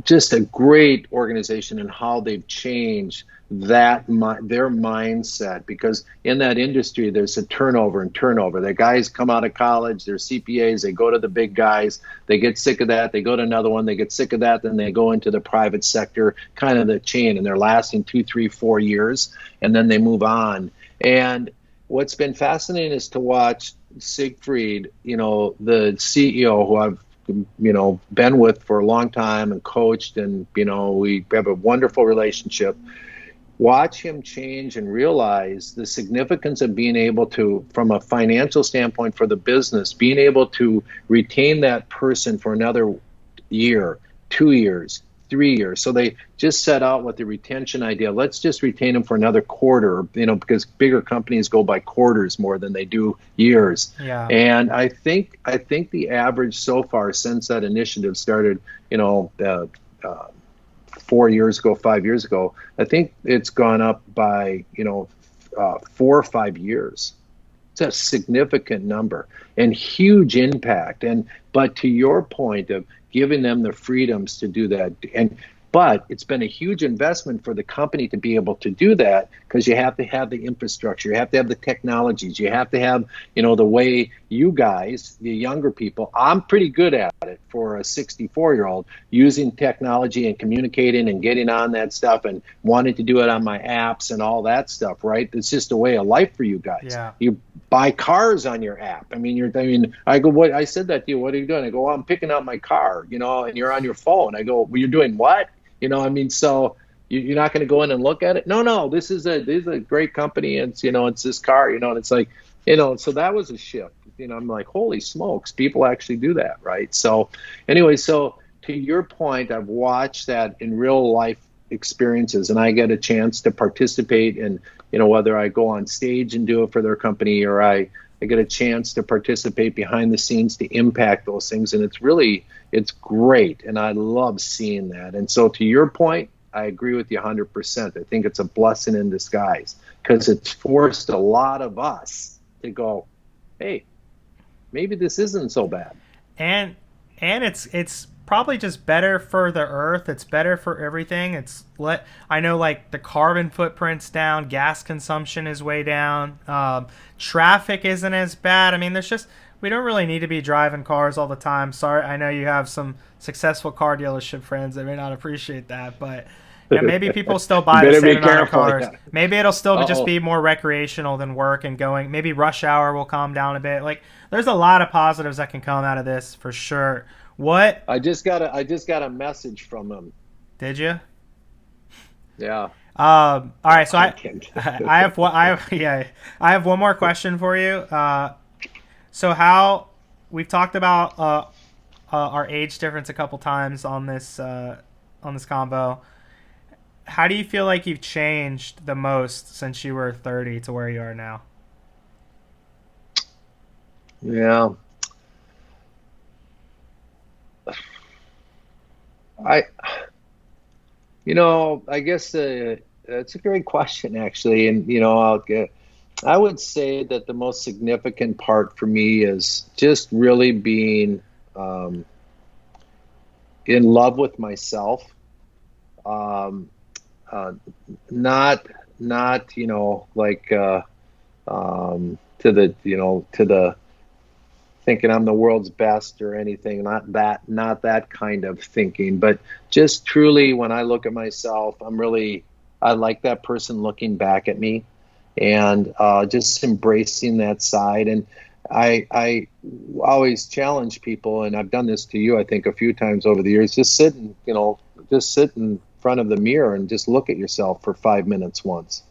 just a great organization in how they've changed their mindset, because in that industry there's a turnover. The guys come out of college, they're CPAs, they go to the big guys, they get sick of that, they go to another one, they get sick of that, then they go into the private sector, kind of the chain, and they're lasting 2, 3, 4 years, and then they move on. And what's been fascinating is to watch Siegfried, the CEO, who I've been with for a long time and coached, and we have a wonderful relationship. Watch him change and realize the significance of being able to, from a financial standpoint for the business, being able to retain that person for another year, 2 years, 3 years. So they just set out with the retention idea. Let's just retain them for another quarter, because bigger companies go by quarters more than they do years. Yeah. And I think the average so far since that initiative started, 4 years ago, 5 years ago, I think it's gone up by 4 or 5 years. It's a significant number and huge impact. But to your point of giving them the freedoms to do that, and But it's been a huge investment for the company to be able to do that, because you have to have the infrastructure, you have to have the technologies, you have to have, the way you guys, the younger people, I'm pretty good at it for a 64-year-old, using technology and communicating and getting on that stuff and wanting to do it on my apps and all that stuff, right? It's just a way of life for you guys. Yeah. You buy cars on your app. I go, what? I said that to you. What are you doing? I go, well, I'm picking up my car, and you're on your phone. I go, well, you're doing what? So you're not going to go in and look at it. No, this is a great company. And it's this car, and it's like, so that was a shift. I'm like, holy smokes, people actually do that, right? So anyway, so to your point, I've watched that in real life experiences, and I get a chance to participate in, whether I go on stage and do it for their company, or I get a chance to participate behind the scenes to impact those things. And it's great. And I love seeing that. And so to your point, I agree with you 100%. I think it's a blessing in disguise, because it's forced a lot of us to go, hey, maybe this isn't so bad. And it's probably just better for the earth. It's better for everything. I know, like, the carbon footprint's down, gas consumption is way down, traffic isn't as bad. I mean, we don't really need to be driving cars all the time. Sorry, I know you have some successful car dealership friends that may not appreciate that, but maybe people still buy the same amount of cars. Yeah. Maybe it'll still just be more recreational than work and going. Maybe rush hour will calm down a bit. Like, there's a lot of positives that can come out of this for sure. What? I just got a message from him. Did you? Yeah. All right. So I have one more question for you. So how we've talked about our age difference a couple times on this combo. How do you feel like you've changed the most since you were 30 to where you are now? Yeah. I guess that's a great question, actually. And, I would say that the most significant part for me is just really being in love with myself. Not to the thinking I'm the world's best or anything, not that kind of thinking, but just truly, when I look at myself, I like that person looking back at me, and just embracing that side. And I always challenge people, and I've done this to you, I think, a few times over the years, just sit in front of the mirror and just look at yourself for 5 minutes once.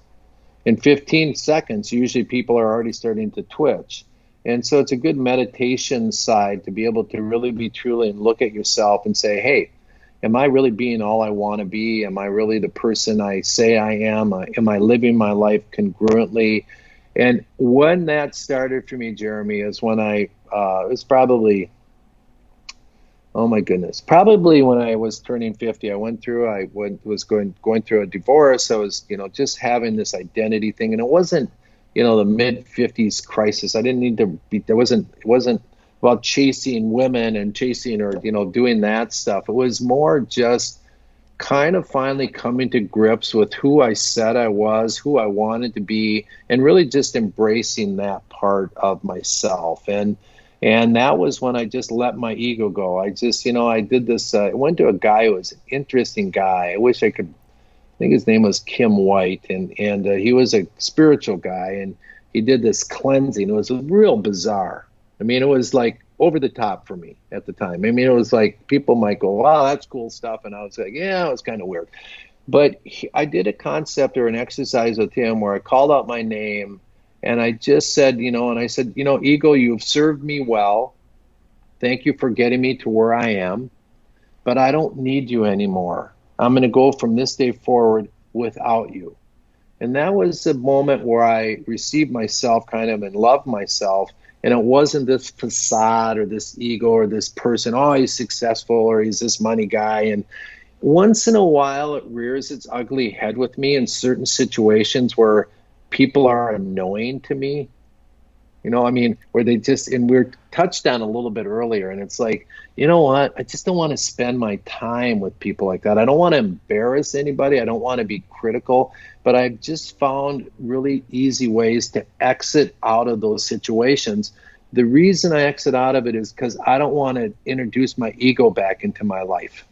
In 15 seconds, usually people are already starting to twitch. And so it's a good meditation side to be able to really be truly and look at yourself and say, hey, am I really being all I want to be? Am I really the person I say I am? Am I living my life congruently? And when that started for me, Jeremy, is when it was probably, oh my goodness, probably when I was turning 50. I was going through a divorce. I was, just having this identity thing, and it wasn't, the mid-50s crisis. I didn't need to be, it wasn't about chasing women and chasing or, doing that stuff. It was more just kind of finally coming to grips with who I said I was, who I wanted to be, and really just embracing that part of myself. And that was when I just let my ego go. I just, I did this, I went to a guy who was an interesting guy. I think his name was Kim White, and he was a spiritual guy, and he did this cleansing. It was real bizarre. I mean, it was like over the top for me at the time. I mean, it was like people might go, wow, that's cool stuff. And I was like, yeah, it was kind of weird. But I did a concept or an exercise with him where I called out my name, and I just said, ego, you've served me well. Thank you for getting me to where I am, but I don't need you anymore. I'm going to go from this day forward without you. And that was the moment where I received myself kind of and loved myself. And it wasn't this facade or this ego or this person, oh, he's successful or he's this money guy. And once in a while, it rears its ugly head with me in certain situations where people are annoying to me. You know, I mean, where they just, and we're touched on a little bit earlier, and it's like, you know what? I just don't want to spend my time with people like that. I don't want to embarrass anybody. I don't want to be critical, but I've just found really easy ways to exit out of those situations. The reason I exit out of it is because I don't want to introduce my ego back into my life.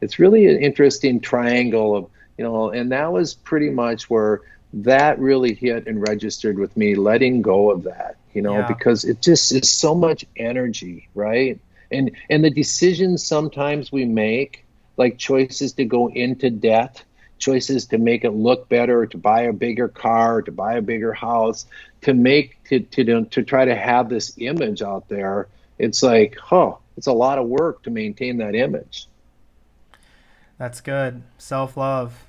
It's really an interesting triangle of, you know, and that was pretty much where that really hit and registered with me, letting go of that, you know, because it just is so much energy, right? And the decisions sometimes we make, like choices to go into debt, choices to make it look better, to buy a bigger car, to buy a bigger house, to try to have this image out there. It's like, it's a lot of work to maintain that image. That's good. Self-love.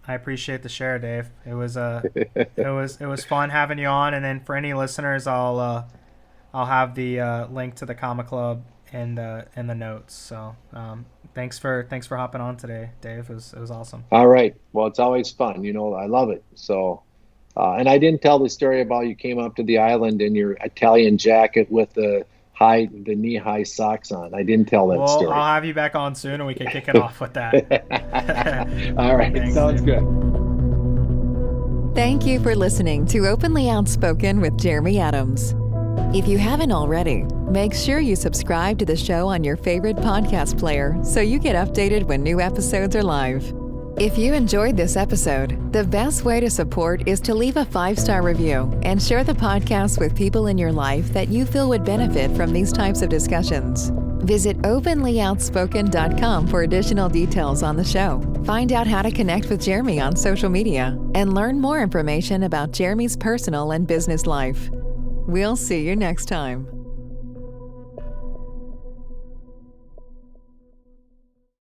I appreciate the share, Dave. It was it was fun having you on. And then for any listeners, I'll have the link to the Comic Club in the notes. So thanks for hopping on today, Dave. It was awesome. All right. Well, it's always fun. You know, I love it. So, and I didn't tell the story about you came up to the island in your Italian jacket with the knee-high socks on. I didn't tell that story. I'll have you back on soon, and we can kick it off with that. All right. Thanks. Sounds good. Thank you for listening to Openly Outspoken with Jeremy Adams. If you haven't already, make sure you subscribe to the show on your favorite podcast player so you get updated when new episodes are live. If you enjoyed this episode, the best way to support is to leave a 5-star review and share the podcast with people in your life that you feel would benefit from these types of discussions. Visit openlyoutspoken.com for additional details on the show. Find out how to connect with Jeremy on social media and learn more information about Jeremy's personal and business life. We'll see you next time.